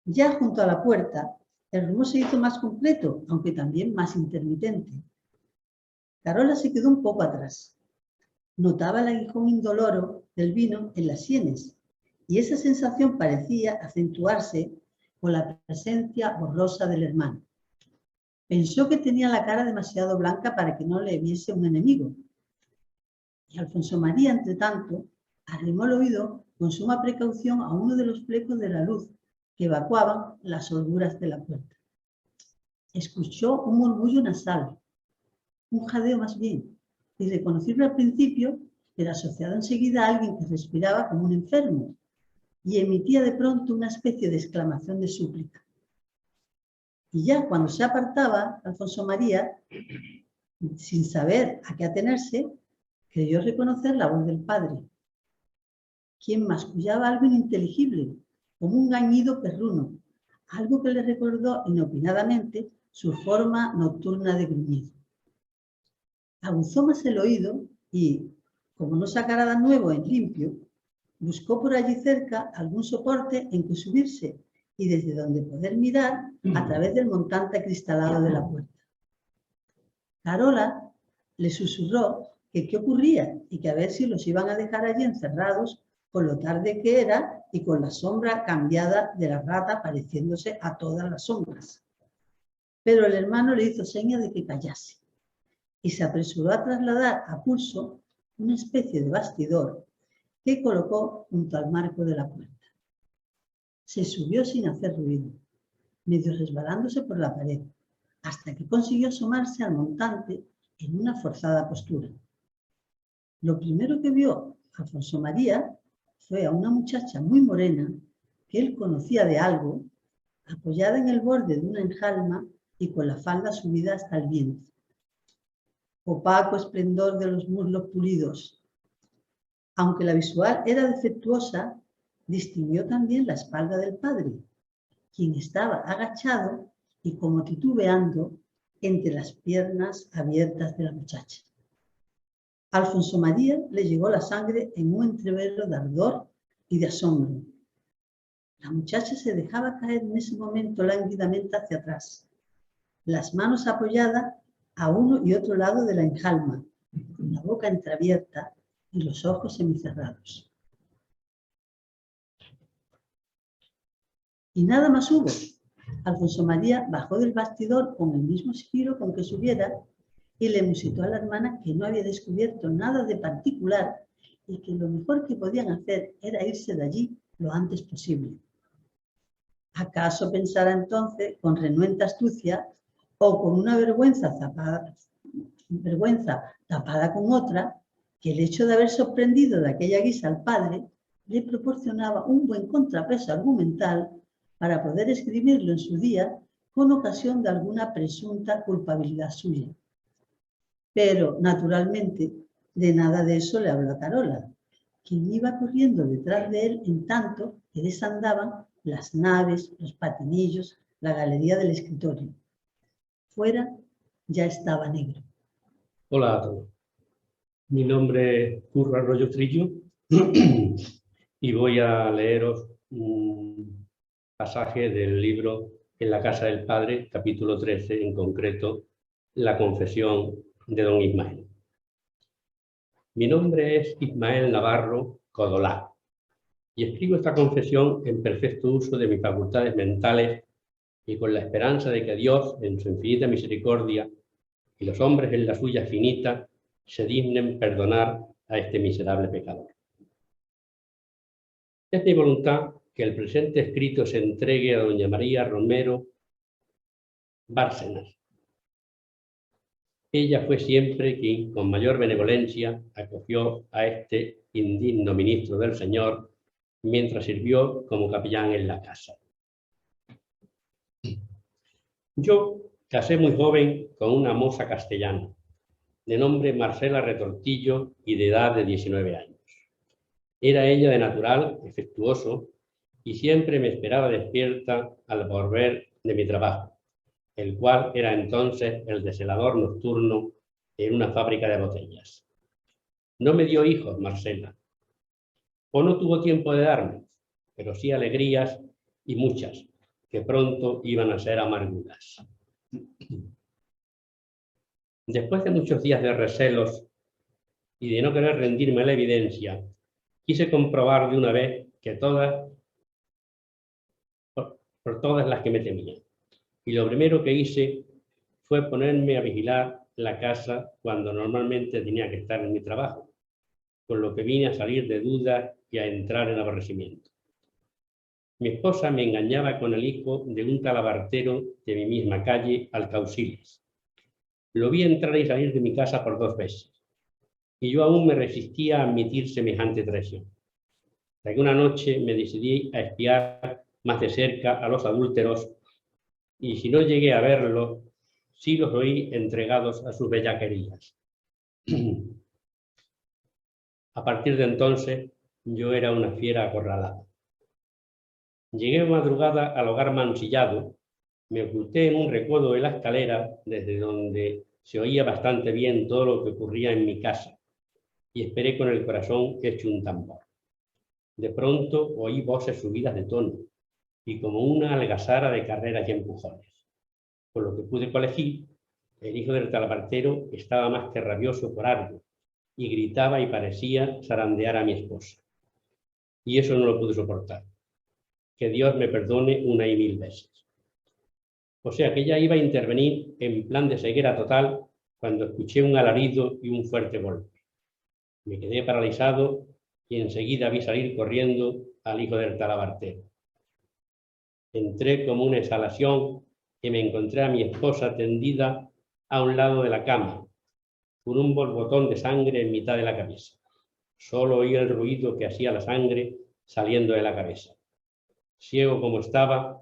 Ya junto a la puerta, el rumor se hizo más completo, aunque también más intermitente. Carola se quedó un poco atrás. Notaba el aguijón indoloro del vino en las sienes, y esa sensación parecía acentuarse con la presencia borrosa del hermano. Pensó que tenía la cara demasiado blanca para que no le viese un enemigo. Y Alfonso María, entre tanto, arrimó el oído con suma precaución a uno de los flecos de la luz que evacuaban las holguras de la puerta. Escuchó un murmullo nasal, un jadeo más bien, irreconocible al principio, pero asociado enseguida a alguien que respiraba como un enfermo y emitía de pronto una especie de exclamación de súplica. Y ya cuando se apartaba, Alfonso María, sin saber a qué atenerse, creyó reconocer la voz del padre, quien mascullaba algo ininteligible, como un gañido perruno, algo que le recordó inopinadamente su forma nocturna de gruñido. Aguzó más el oído y, como no sacara nada nuevo en limpio, buscó por allí cerca algún soporte en que subirse y desde donde poder mirar a través del montante acristalado de la puerta. Carola le susurró que qué ocurría y que a ver si los iban a dejar allí encerrados con lo tarde que era y con la sombra cambiada de la rata pareciéndose a todas las sombras. Pero el hermano le hizo seña de que callase y se apresuró a trasladar a pulso una especie de bastidor que colocó junto al marco de la puerta. Se subió sin hacer ruido, medio resbalándose por la pared, hasta que consiguió asomarse al montante en una forzada postura. Lo primero que vio Alfonso María fue a una muchacha muy morena que él conocía de algo, apoyada en el borde de una enjalma y con la falda subida hasta el vientre. Opaco esplendor de los muslos pulidos. Aunque la visual era defectuosa, distinguió también la espalda del padre, quien estaba agachado y como titubeando entre las piernas abiertas de la muchacha. A Alfonso María le llegó la sangre en un entrevero de ardor y de asombro. La muchacha se dejaba caer en ese momento lánguidamente hacia atrás, las manos apoyadas a uno y otro lado de la enjalma, con la boca entreabierta y los ojos semicerrados. Y nada más hubo. Alfonso María bajó del bastidor con el mismo sigilo con que subiera y le musitó a la hermana que no había descubierto nada de particular y que lo mejor que podían hacer era irse de allí lo antes posible. ¿Acaso pensara entonces, con renuente astucia o con una vergüenza tapada con otra, que el hecho de haber sorprendido de aquella guisa al padre le proporcionaba un buen contrapeso argumental para poder escribirlo en su día con ocasión de alguna presunta culpabilidad suya? Pero, naturalmente, de nada de eso le habló a Carola, quien iba corriendo detrás de él en tanto que desandaban las naves, los patinillos, la galería del escritorio. Fuera ya estaba negro. Hola a todos. Mi nombre es Curro Arroyo Trillo y voy a leeros un pasaje del libro En la casa del Padre, capítulo 13, en concreto, la confesión de don Ismael. Mi nombre es Ismael Navarro Codolá y escribo esta confesión en perfecto uso de mis facultades mentales y con la esperanza de que Dios, en su infinita misericordia, y los hombres en la suya finita, se dignen perdonar a este miserable pecador. Es mi voluntad que el presente escrito se entregue a doña María Romero Bárcenas. Ella fue siempre quien, con mayor benevolencia, acogió a este indigno ministro del Señor mientras sirvió como capellán en la casa. Yo casé muy joven con una moza castellana, de nombre Marcela Retortillo y de edad de 19 años. Era ella de natural, afectuoso, y siempre me esperaba despierta al volver de mi trabajo, el cual era entonces el de celador nocturno en una fábrica de botellas. No me dio hijos, Marcela, o no tuvo tiempo de darme, pero sí alegrías y muchas, que pronto iban a ser amarguras. Después de muchos días de recelos y de no querer rendirme a la evidencia, quise comprobar de una vez que por todas las que me temía. Y lo primero que hice fue ponerme a vigilar la casa cuando normalmente tenía que estar en mi trabajo, con lo que vine a salir de dudas y a entrar en aborrecimiento. Mi esposa me engañaba con el hijo de un talabartero de mi misma calle, Alcauciles. Lo vi entrar y salir de mi casa por 2 veces, y yo aún me resistía a admitir semejante traición. Hasta que una noche me decidí a espiar más de cerca a los adúlteros, y si no llegué a verlos, sí los oí entregados a sus bellaquerías. A partir de entonces, yo era una fiera acorralada. Llegué madrugada al hogar mancillado, me oculté en un recodo de la escalera, desde donde se oía bastante bien todo lo que ocurría en mi casa, y esperé con el corazón hecho un tambor. De pronto oí voces subidas de tono, y como una algazara de carreras y empujones. Por lo que pude colegir, el hijo del talabartero estaba más que rabioso por algo, y gritaba y parecía zarandear a mi esposa. Y eso no lo pude soportar. Que Dios me perdone 1 y 1000 veces. O sea que ya iba a intervenir en plan de ceguera total cuando escuché un alarido y un fuerte golpe. Me quedé paralizado y enseguida vi salir corriendo al hijo del talabartero. Entré como una exhalación y me encontré a mi esposa tendida a un lado de la cama, con un borbotón de sangre en mitad de la cabeza. Solo oí el ruido que hacía la sangre saliendo de la cabeza. Ciego como estaba,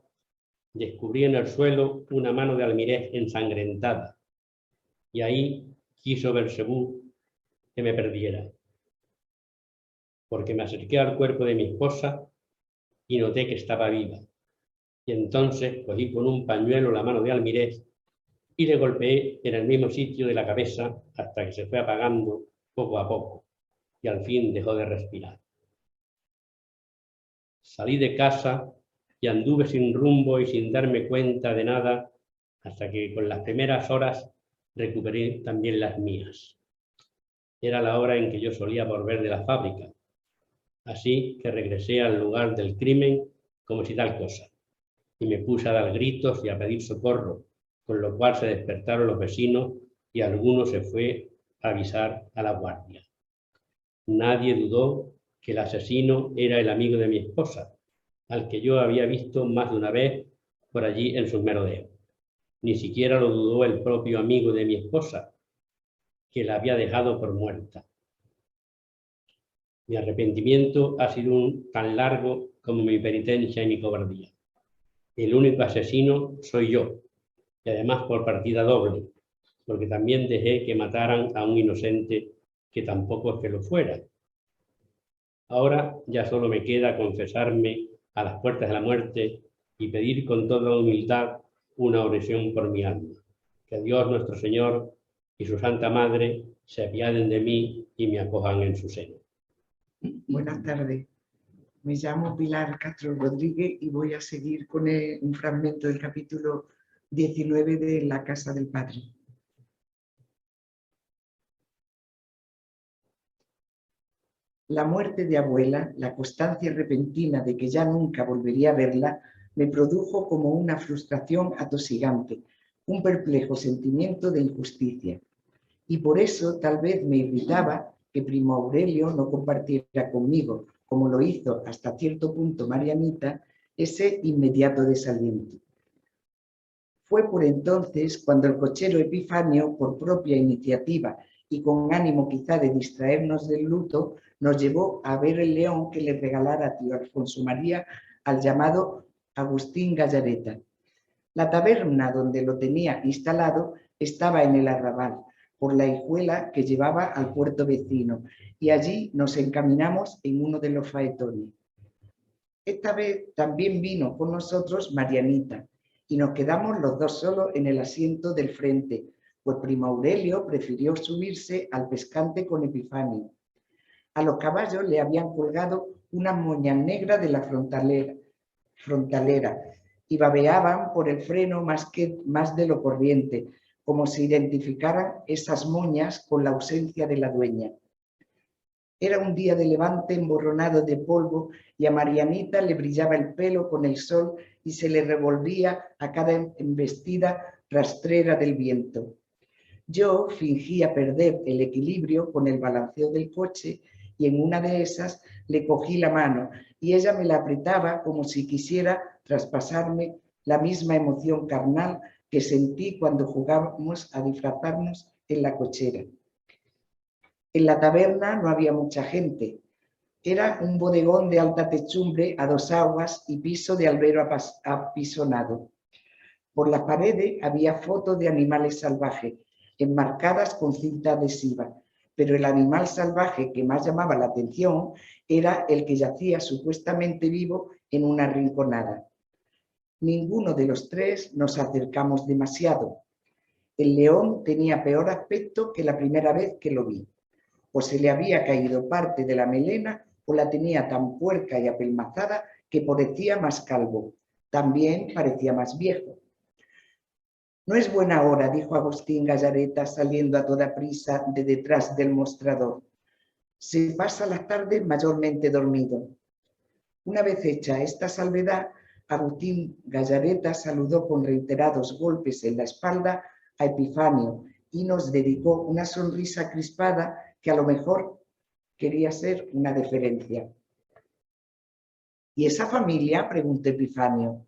descubrí en el suelo una mano de almirez ensangrentada, y ahí quiso Belcebú que me perdiera, porque me acerqué al cuerpo de mi esposa y noté que estaba viva, y entonces cogí con un pañuelo la mano de almirez y le golpeé en el mismo sitio de la cabeza hasta que se fue apagando poco a poco, y al fin dejó de respirar. Salí de casa y anduve sin rumbo y sin darme cuenta de nada hasta que con las primeras horas recuperé también las mías. Era la hora en que yo solía volver de la fábrica, así que regresé al lugar del crimen como si tal cosa, y me puse a dar gritos y a pedir socorro, con lo cual se despertaron los vecinos y alguno se fue a avisar a la guardia. Nadie dudó que el asesino era el amigo de mi esposa, al que yo había visto más de una vez por allí en sus merodeos. Ni siquiera lo dudó el propio amigo de mi esposa, que la había dejado por muerta. Mi arrepentimiento ha sido tan largo como mi penitencia y mi cobardía. El único asesino soy yo, y además por partida doble, porque también dejé que mataran a un inocente que tampoco es que lo fuera. Ahora ya solo me queda confesarme a las puertas de la muerte y pedir con toda humildad una oración por mi alma. Que Dios nuestro Señor y su Santa Madre se apiaden de mí y me acojan en su seno. Buenas tardes. Me llamo Pilar Castro Rodríguez y voy a seguir con un fragmento del capítulo 19 de La Casa del Padre. La muerte de abuela, la constancia repentina de que ya nunca volvería a verla, me produjo como una frustración atosigante, un perplejo sentimiento de injusticia. Y por eso tal vez me irritaba que primo Aurelio no compartiera conmigo, como lo hizo hasta cierto punto Marianita, ese inmediato desaliento. Fue por entonces cuando el cochero Epifanio, por propia iniciativa y con ánimo quizá de distraernos del luto, nos llevó a ver el león que le regalara a tío Alfonso María al llamado Agustín Gallareta. La taberna donde lo tenía instalado estaba en el arrabal, por la hijuela que llevaba al puerto vecino, y allí nos encaminamos en uno de los faetones. Esta vez también vino con nosotros Marianita, y nos quedamos los dos solos en el asiento del frente, pues primo Aurelio prefirió subirse al pescante con Epifanio. A los caballos le habían colgado unas moñas negras de la frontalera y babeaban por el freno más de lo corriente, como si identificaran esas moñas con la ausencia de la dueña. Era un día de levante emborronado de polvo y a Marianita le brillaba el pelo con el sol y se le revolvía a cada embestida rastrera del viento. Yo fingía perder el equilibrio con el balanceo del coche y en una de esas le cogí la mano y ella me la apretaba como si quisiera traspasarme la misma emoción carnal que sentí cuando jugábamos a disfrazarnos en la cochera. En la taberna no había mucha gente. Era un bodegón de alta techumbre a dos aguas y piso de albero apisonado. Por las paredes había fotos de animales salvajes, enmarcadas con cinta adhesiva, pero el animal salvaje que más llamaba la atención era el que yacía supuestamente vivo en una rinconada. Ninguno de los tres nos acercamos demasiado. El león tenía peor aspecto que la primera vez que lo vi. O se le había caído parte de la melena o la tenía tan puerca y apelmazada que parecía más calvo. También parecía más viejo. No es buena hora, dijo Agustín Gallareta saliendo a toda prisa de detrás del mostrador. Se pasa las tardes mayormente dormido. Una vez hecha esta salvedad, Agustín Gallareta saludó con reiterados golpes en la espalda a Epifanio y nos dedicó una sonrisa crispada que a lo mejor quería ser una deferencia. ¿Y esa familia?, preguntó Epifanio.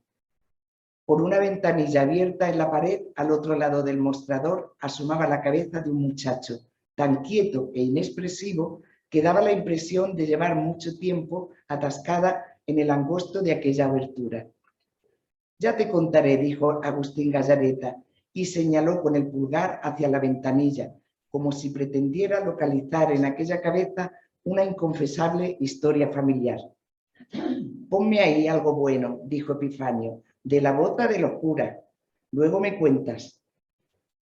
Por una ventanilla abierta en la pared, al otro lado del mostrador, asomaba la cabeza de un muchacho, tan quieto e inexpresivo que daba la impresión de llevar mucho tiempo atascada en el angosto de aquella abertura. Ya te contaré, dijo Agustín Gallareta, y señaló con el pulgar hacia la ventanilla, como si pretendiera localizar en aquella cabeza una inconfesable historia familiar. Ponme ahí algo bueno, dijo Epifanio, de la bota de los curas. Luego me cuentas.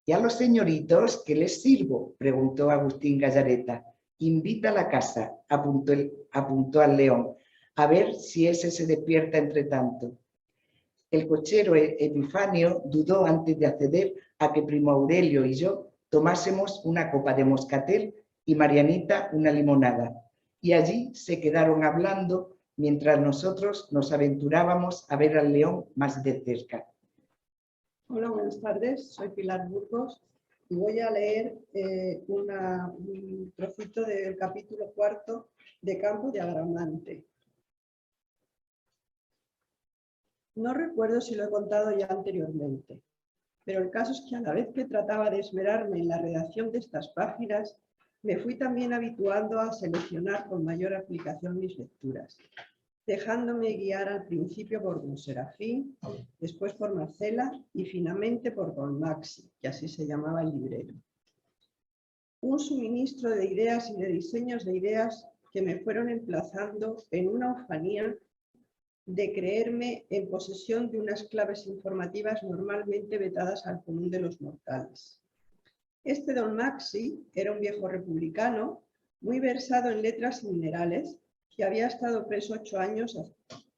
¿Y a los señoritos qué les sirvo?, preguntó Agustín Gallareta. Invita a la casa, apuntó al león, a ver si ese se despierta entre tanto. El cochero Epifanio dudó antes de acceder a que primo Aurelio y yo tomásemos una copa de moscatel y Marianita una limonada, y allí se quedaron hablando mientras nosotros nos aventurábamos a ver al león más de cerca. Hola, buenas tardes. Soy Pilar Burgos y voy a leer un trocito del capítulo 4 de Campo de Agramante. No recuerdo si lo he contado ya anteriormente, pero el caso es que a la vez que trataba de esmerarme en la redacción de estas páginas, me fui también habituando a seleccionar con mayor aplicación mis lecturas, dejándome guiar al principio por Don Serafín, después por Marcela y finalmente por Don Maxi, que así se llamaba el librero. Un suministro de ideas y de diseños de ideas que me fueron emplazando en una ufanía de creerme en posesión de unas claves informativas normalmente vetadas al común de los mortales. Este don Maxi era un viejo republicano muy versado en letras y minerales, que había estado preso 8 años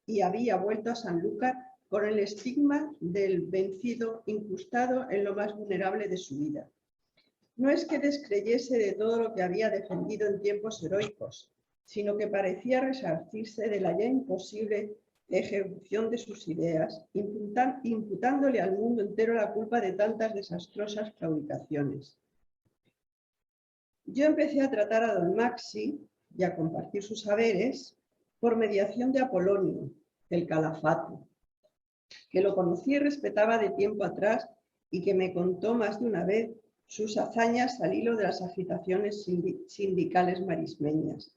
y había vuelto a Sanlúcar con el estigma del vencido incrustado en lo más vulnerable de su vida. No es que descreyese de todo lo que había defendido en tiempos heroicos, sino que parecía resarcirse de la ya imposible ejecución de sus ideas, imputándole al mundo entero la culpa de tantas desastrosas claudicaciones. Yo empecé a tratar a don Maxi y a compartir sus saberes por mediación de Apolonio, el Calafato, que lo conocí y respetaba de tiempo atrás y que me contó más de una vez sus hazañas al hilo de las agitaciones sindicales marismeñas.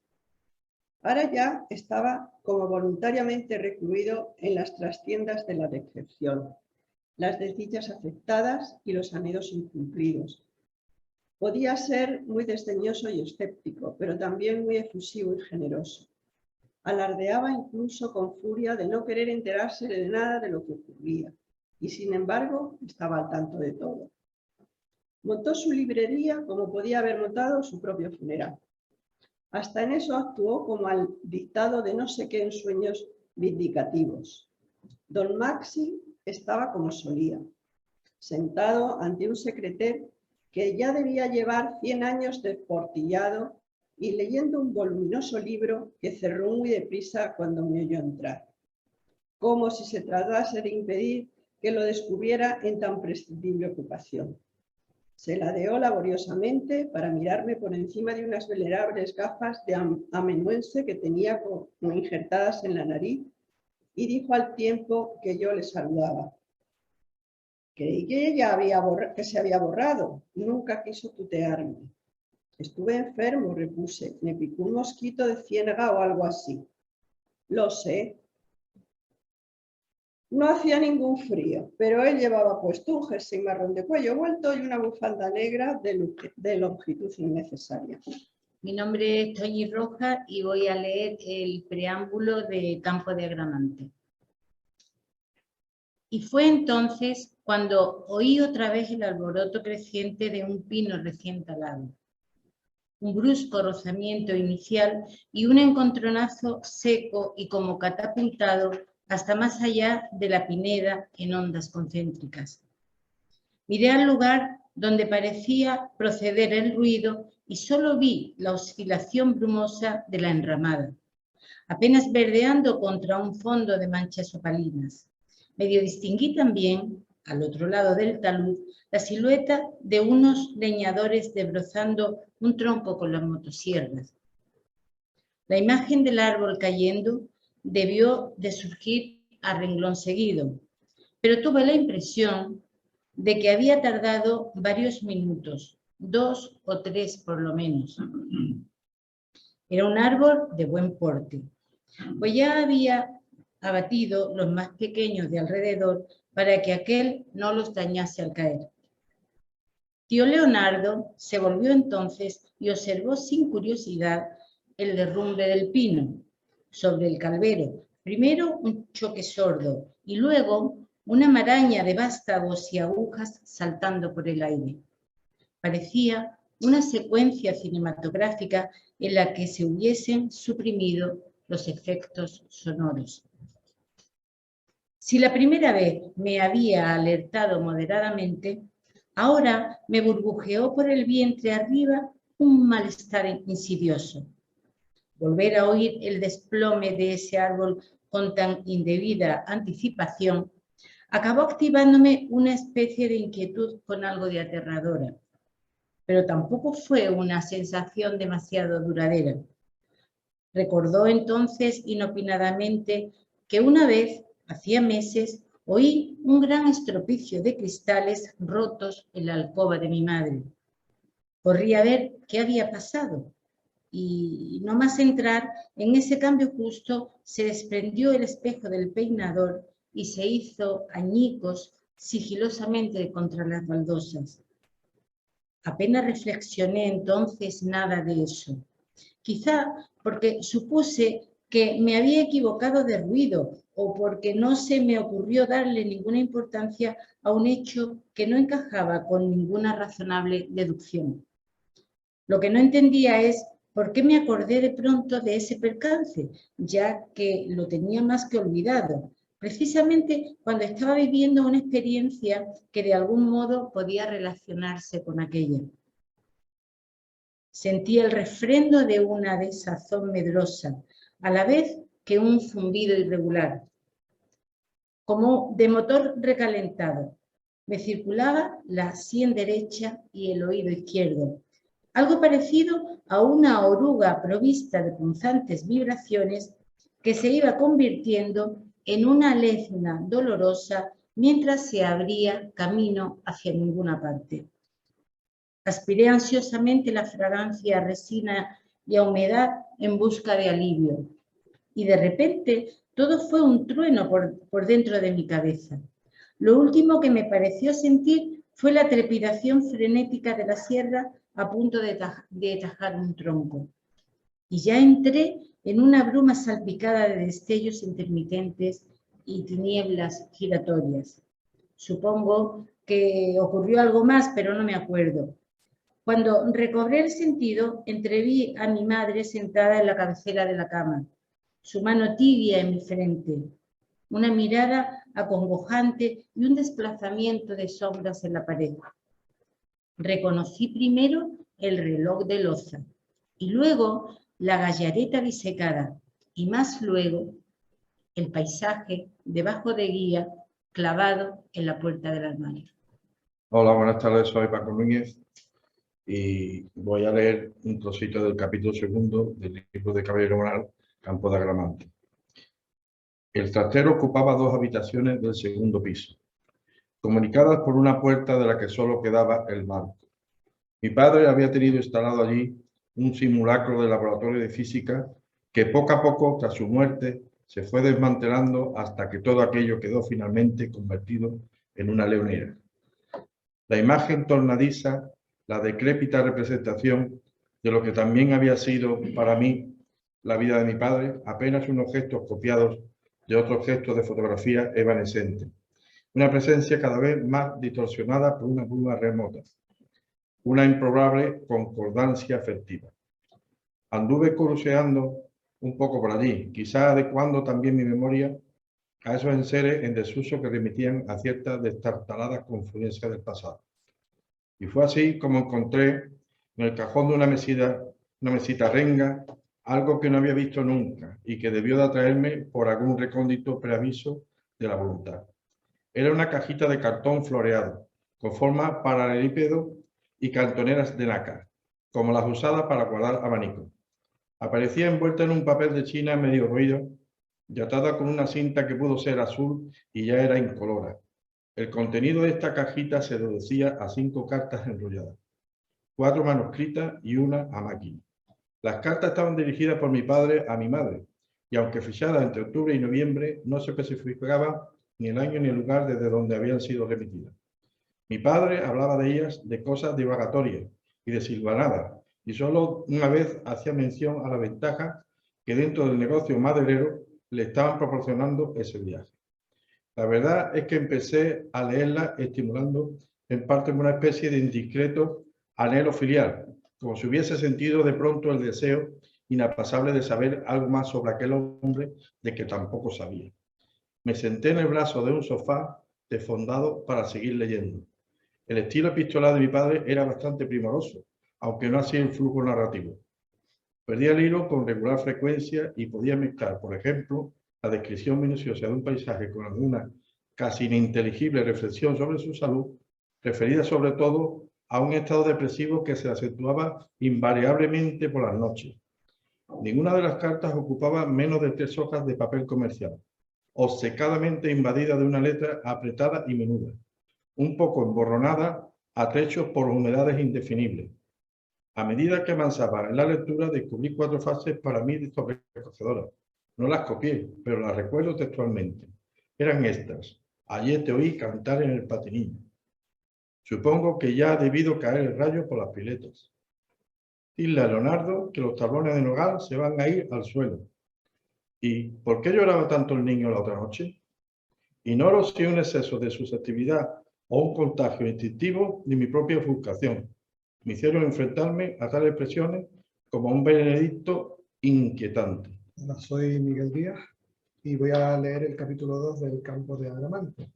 Ahora ya estaba como voluntariamente recluido en las trastiendas de la decepción, las desdichas aceptadas y los anhelos incumplidos. Podía ser muy desdeñoso y escéptico, pero también muy efusivo y generoso. Alardeaba incluso con furia de no querer enterarse de nada de lo que ocurría, y sin embargo estaba al tanto de todo. Montó su librería como podía haber montado su propio funeral. Hasta en eso actuó como al dictado de no sé qué ensueños vindicativos. Don Maxi estaba como solía, sentado ante un secreter que ya debía llevar 100 años de portillado y leyendo un voluminoso libro que cerró muy deprisa cuando me oyó entrar, como si se tratase de impedir que lo descubriera en tan prescindible ocupación. Se ladeó laboriosamente para mirarme por encima de unas venerables gafas de amanuense que tenía como injertadas en la nariz y dijo al tiempo que yo le saludaba: creí que se había borrado, nunca quiso tutearme. Estuve enfermo, repuse, me picó un mosquito de ciénaga o algo así. Lo sé. No hacía ningún frío, pero él llevaba puesto un jersey marrón de cuello vuelto y una bufanda negra de longitud innecesaria. Mi nombre es Toñi Rojas y voy a leer el preámbulo de Campo de Agramante. Y fue entonces cuando oí otra vez el alboroto creciente de un pino recién talado, un brusco rozamiento inicial y un encontronazo seco y como catapultado hasta más allá de la pineda en ondas concéntricas. Miré al lugar donde parecía proceder el ruido y solo vi la oscilación brumosa de la enramada, apenas verdeando contra un fondo de manchas opalinas. Medio distinguí también, al otro lado del talud, la silueta de unos leñadores desbrozando un tronco con las motosierras. La imagen del árbol cayendo debió de surgir a renglón seguido, pero tuve la impresión de que había tardado varios minutos, 2 o 3 por lo menos. Era un árbol de buen porte, pues ya había abatido los más pequeños de alrededor para que aquel no los dañase al caer. Tío Leonardo se volvió entonces y observó sin curiosidad el derrumbe del pino sobre el calvero. Primero un choque sordo y luego una maraña de vástagos y agujas saltando por el aire. Parecía una secuencia cinematográfica en la que se hubiesen suprimido los efectos sonoros. Si la primera vez me había alertado moderadamente, ahora me burbujeó por el vientre arriba un malestar insidioso. Volver a oír el desplome de ese árbol con tan indebida anticipación acabó activándome una especie de inquietud con algo de aterradora, pero tampoco fue una sensación demasiado duradera. Recordó entonces inopinadamente que una vez, hacía meses, oí un gran estropicio de cristales rotos en la alcoba de mi madre. Corrí a ver qué había pasado y, no más entrar, en ese cambio justo se desprendió el espejo del peinador y se hizo añicos sigilosamente contra las baldosas. Apenas reflexioné entonces nada de eso. Quizá porque supuse que me había equivocado de ruido o porque no se me ocurrió darle ninguna importancia a un hecho que no encajaba con ninguna razonable deducción. Lo que no entendía es por qué me acordé de pronto de ese percance, ya que lo tenía más que olvidado, precisamente cuando estaba viviendo una experiencia que de algún modo podía relacionarse con aquella. Sentí el refrendo de una desazón medrosa, a la vez que un zumbido irregular, como de motor recalentado. Me circulaba la sien derecha y el oído izquierdo, algo parecido a una oruga provista de punzantes vibraciones que se iba convirtiendo en una lezna dolorosa mientras se abría camino hacia ninguna parte. Aspiré ansiosamente la fragancia a resina y a humedad en busca de alivio. Y de repente todo fue un trueno por dentro de mi cabeza. Lo último que me pareció sentir fue la trepidación frenética de la sierra a punto de tajar un tronco. Y ya entré en una bruma salpicada de destellos intermitentes y tinieblas giratorias. Supongo que ocurrió algo más, pero no me acuerdo. Cuando recobré el sentido, entreví a mi madre sentada en la cabecera de la cama, su mano tibia en mi frente, una mirada acongojante y un desplazamiento de sombras en la pared. Reconocí primero el reloj de loza y luego la gallareta disecada y más luego el paisaje debajo de guía clavado en la puerta del armario. Hola, buenas tardes, soy Paco Núñez y voy a leer un trocito del capítulo 2 del libro de Caballero Moral, Campo de Agramante. El trastero ocupaba 2 habitaciones del segundo piso, comunicadas por una puerta de la que solo quedaba el marco. Mi padre había tenido instalado allí un simulacro de laboratorio de física que poco a poco, tras su muerte, se fue desmantelando hasta que todo aquello quedó finalmente convertido en una leonera. La imagen tornadiza, la decrépita representación de lo que también había sido para mí la vida de mi padre, apenas unos gestos copiados de otros gestos de fotografía evanescente. Una presencia cada vez más distorsionada por una bruma remota, una improbable concordancia afectiva. Anduve curioseando un poco por allí, quizá adecuando también mi memoria a esos enseres en desuso que remitían a ciertas destartaladas confluencias del pasado. Y fue así como encontré en el cajón de una mesita renga algo que no había visto nunca y que debió de atraerme por algún recóndito preaviso de la voluntad. Era una cajita de cartón floreado, con forma paralelepípedo y cantoneras de nácar, como las usadas para guardar abanicos. Aparecía envuelta en un papel de China medio roído y atada con una cinta que pudo ser azul y ya era incolora. El contenido de esta cajita se reducía a 5 cartas enrolladas, 4 manuscritas y una a máquina. Las cartas estaban dirigidas por mi padre a mi madre, y aunque fichadas entre octubre y noviembre, no se especificaba ni el año ni el lugar desde donde habían sido remitidas. Mi padre hablaba de ellas de cosas divagatorias y desilvanadas, y solo una vez hacía mención a la ventaja que dentro del negocio maderero le estaban proporcionando ese viaje. La verdad es que empecé a leerla estimulando en parte una especie de indiscreto anhelo filial, como si hubiese sentido de pronto el deseo inapasable de saber algo más sobre aquel hombre de que tampoco sabía. Me senté en el brazo de un sofá desfondado para seguir leyendo. El estilo epistolar de mi padre era bastante primoroso, aunque no así el flujo narrativo. Perdía el hilo con regular frecuencia y podía mezclar, por ejemplo, la descripción minuciosa de un paisaje con alguna casi ininteligible reflexión sobre su salud, referida sobre todo a un estado depresivo que se acentuaba invariablemente por las noches. Ninguna de las cartas ocupaba menos de 3 hojas de papel comercial, obcecadamente invadida de una letra apretada y menuda, un poco emborronada a trechos por humedades indefinibles. A medida que avanzaba en la lectura, descubrí 4 frases para mí sobrecogedoras. No las copié, pero las recuerdo textualmente. Eran estas: ayer te oí cantar en el patinillo. Supongo que ya ha debido caer el rayo por las piletas. Dile a Leonardo que los tablones de nogal se van a ir al suelo. ¿Y por qué lloraba tanto el niño la otra noche? Ignoro si un exceso de susceptibilidad o un contagio instintivo ni mi propia ofuscación me hicieron enfrentarme a tales presiones como un veredicto inquietante. Hola, soy Miguel Díaz y voy a leer el capítulo 2 del Campo de Agramante.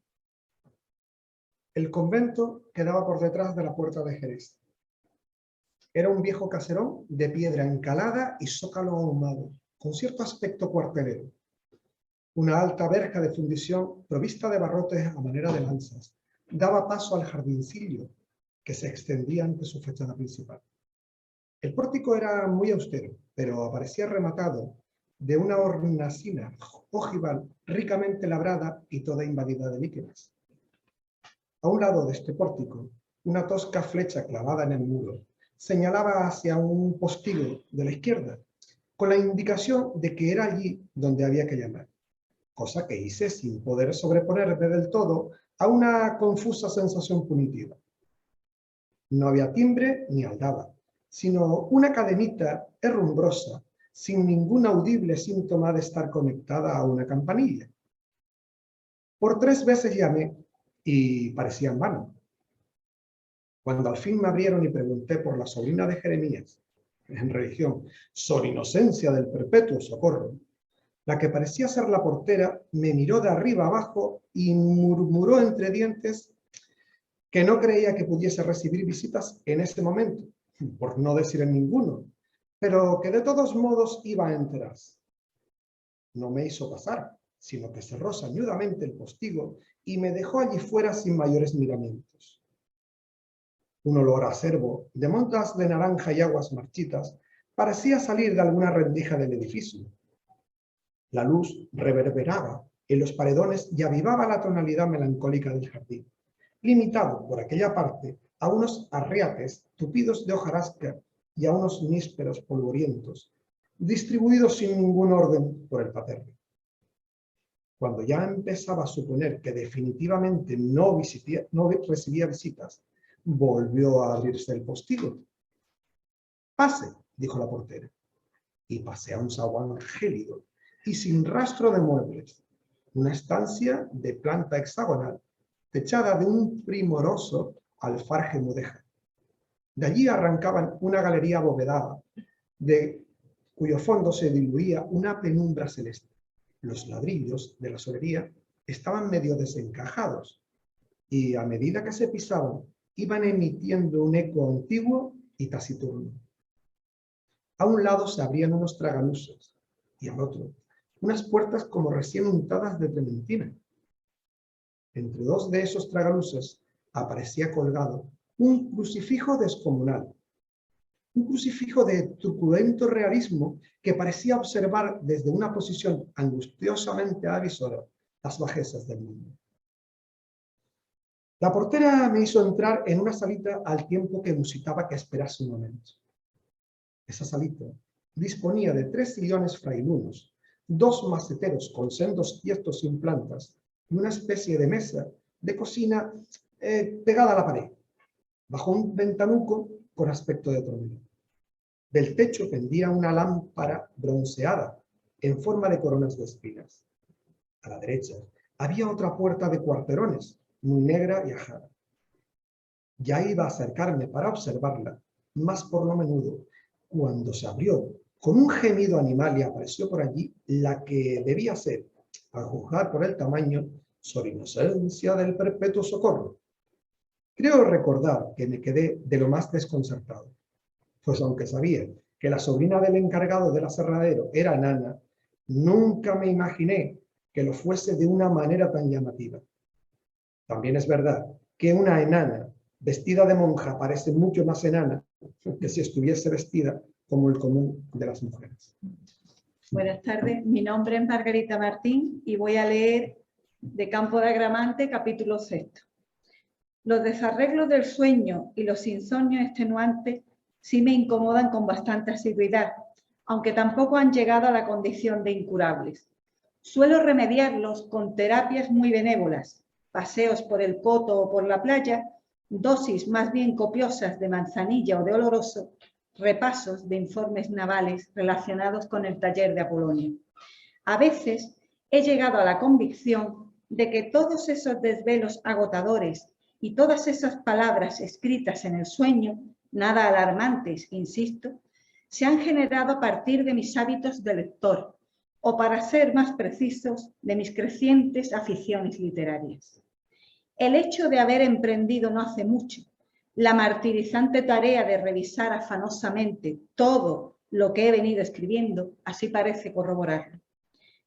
El convento quedaba por detrás de la puerta de Jerez. Era un viejo caserón de piedra encalada y zócalo ahumado, con cierto aspecto cuartelero. Una alta verja de fundición provista de barrotes a manera de lanzas daba paso al jardincillo que se extendía ante su fachada principal. El pórtico era muy austero, pero aparecía rematado de una hornacina ojival ricamente labrada y toda invadida de líquenes. A un lado de este pórtico, una tosca flecha clavada en el muro señalaba hacia un postigo de la izquierda, con la indicación de que era allí donde había que llamar, cosa que hice sin poder sobreponerme del todo a una confusa sensación punitiva. No había timbre ni aldaba, sino una cadenita herrumbrosa, sin ningún audible síntoma de estar conectada a una campanilla. Por 3 veces llamé y parecía en vano. Cuando al fin me abrieron y pregunté por la sobrina de Jeremías, en religión, Sor Inocencia del Perpetuo Socorro, la que parecía ser la portera me miró de arriba abajo y murmuró entre dientes que no creía que pudiese recibir visitas en ese momento, por no decir en ninguno, pero que de todos modos iba a enterarse. No me hizo pasar, sino que cerró sañudamente el postigo y me dejó allí fuera sin mayores miramientos. Un olor acerbo, de montas de naranja y aguas marchitas, parecía salir de alguna rendija del edificio. La luz reverberaba en los paredones y avivaba la tonalidad melancólica del jardín, limitado por aquella parte a unos arriates tupidos de hojarasca y a unos nísperos polvorientos, distribuidos sin ningún orden por el parterre. Cuando ya empezaba a suponer que definitivamente no recibía visitas, volvió a abrirse el postigo. «Pase», dijo la portera, y pasé a un zaguán gélido y sin rastro de muebles, una estancia de planta hexagonal, techada de un primoroso alfarje mudéjar. De allí arrancaban una galería abovedada, de cuyo fondo se diluía una penumbra celeste. Los ladrillos de la solería estaban medio desencajados y, a medida que se pisaban, iban emitiendo un eco antiguo y taciturno. A un lado se abrían unos tragaluces y al otro unas puertas como recién untadas de trementina. Entre 2 de esos tragaluces aparecía colgado un crucifijo descomunal, un crucifijo de truculento realismo que parecía observar desde una posición angustiosamente avisora las bajezas del mundo. La portera me hizo entrar en una salita al tiempo que musitaba que esperase un momento. Esa salita disponía de 3 sillones frailunos, 2 maceteros con sendos tiestos sin plantas y una especie de mesa de cocina pegada a la pared, bajo un ventanuco con aspecto de tronero. Del techo pendía una lámpara bronceada en forma de coronas de espinas. A la derecha había otra puerta de cuarterones, muy negra y ajada. Ya iba a acercarme para observarla, más por lo menudo, cuando se abrió con un gemido animal y apareció por allí la que debía ser, a juzgar por el tamaño, Sor Inocencia del Perpetuo Socorro. Creo recordar que me quedé de lo más desconcertado, pues aunque sabía que la sobrina del encargado del aserradero era enana, nunca me imaginé que lo fuese de una manera tan llamativa. También es verdad que una enana vestida de monja parece mucho más enana que si estuviese vestida como el común de las mujeres. Buenas tardes, mi nombre es Margarita Martín y voy a leer de Campo de Agramante, capítulo 6. Los desarreglos del sueño y los insomnios extenuantes sí me incomodan con bastante asiduidad, aunque tampoco han llegado a la condición de incurables. Suelo remediarlos con terapias muy benévolas, paseos por el coto o por la playa, dosis más bien copiosas de manzanilla o de oloroso, repasos de informes navales relacionados con el taller de Apolonio. A veces he llegado a la convicción de que todos esos desvelos agotadores y todas esas palabras escritas en el sueño, nada alarmantes, insisto, se han generado a partir de mis hábitos de lector, o para ser más precisos, de mis crecientes aficiones literarias. El hecho de haber emprendido no hace mucho la martirizante tarea de revisar afanosamente todo lo que he venido escribiendo, así parece corroborarlo.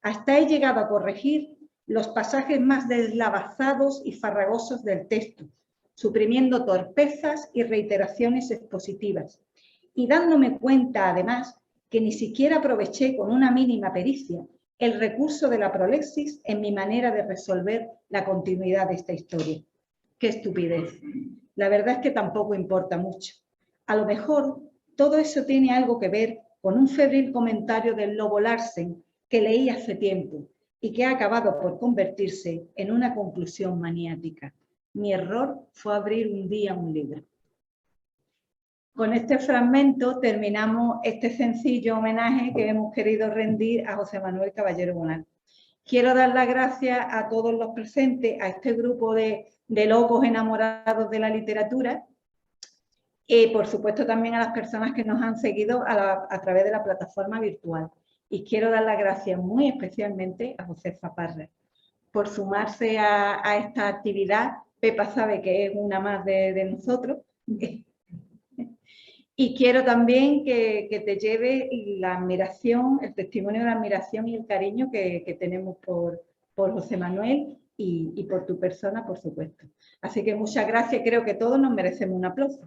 Hasta he llegado a corregir los pasajes más deslavazados y farragosos del texto, suprimiendo torpezas y reiteraciones expositivas, y dándome cuenta, además, que ni siquiera aproveché con una mínima pericia el recurso de la prolexis en mi manera de resolver la continuidad de esta historia. ¡Qué estupidez! La verdad es que tampoco importa mucho. A lo mejor todo eso tiene algo que ver con un febril comentario del Lobo Larsen que leí hace tiempo y que ha acabado por convertirse en una conclusión maniática. Mi error fue abrir un día un libro. Con este fragmento terminamos este sencillo homenaje que hemos querido rendir a José Manuel Caballero Bonal. Quiero dar las gracias a todos los presentes, a este grupo de locos enamorados de la literatura y por supuesto también a las personas que nos han seguido a través de la plataforma virtual. Y quiero dar las gracias muy especialmente a Josefa Parra por sumarse a esta actividad. Pepa sabe que es una más de nosotros. Y quiero también que te lleve la admiración, el testimonio de la admiración y el cariño que tenemos por José Manuel y por tu persona, por supuesto. Así que muchas gracias, creo que todos nos merecemos un aplauso.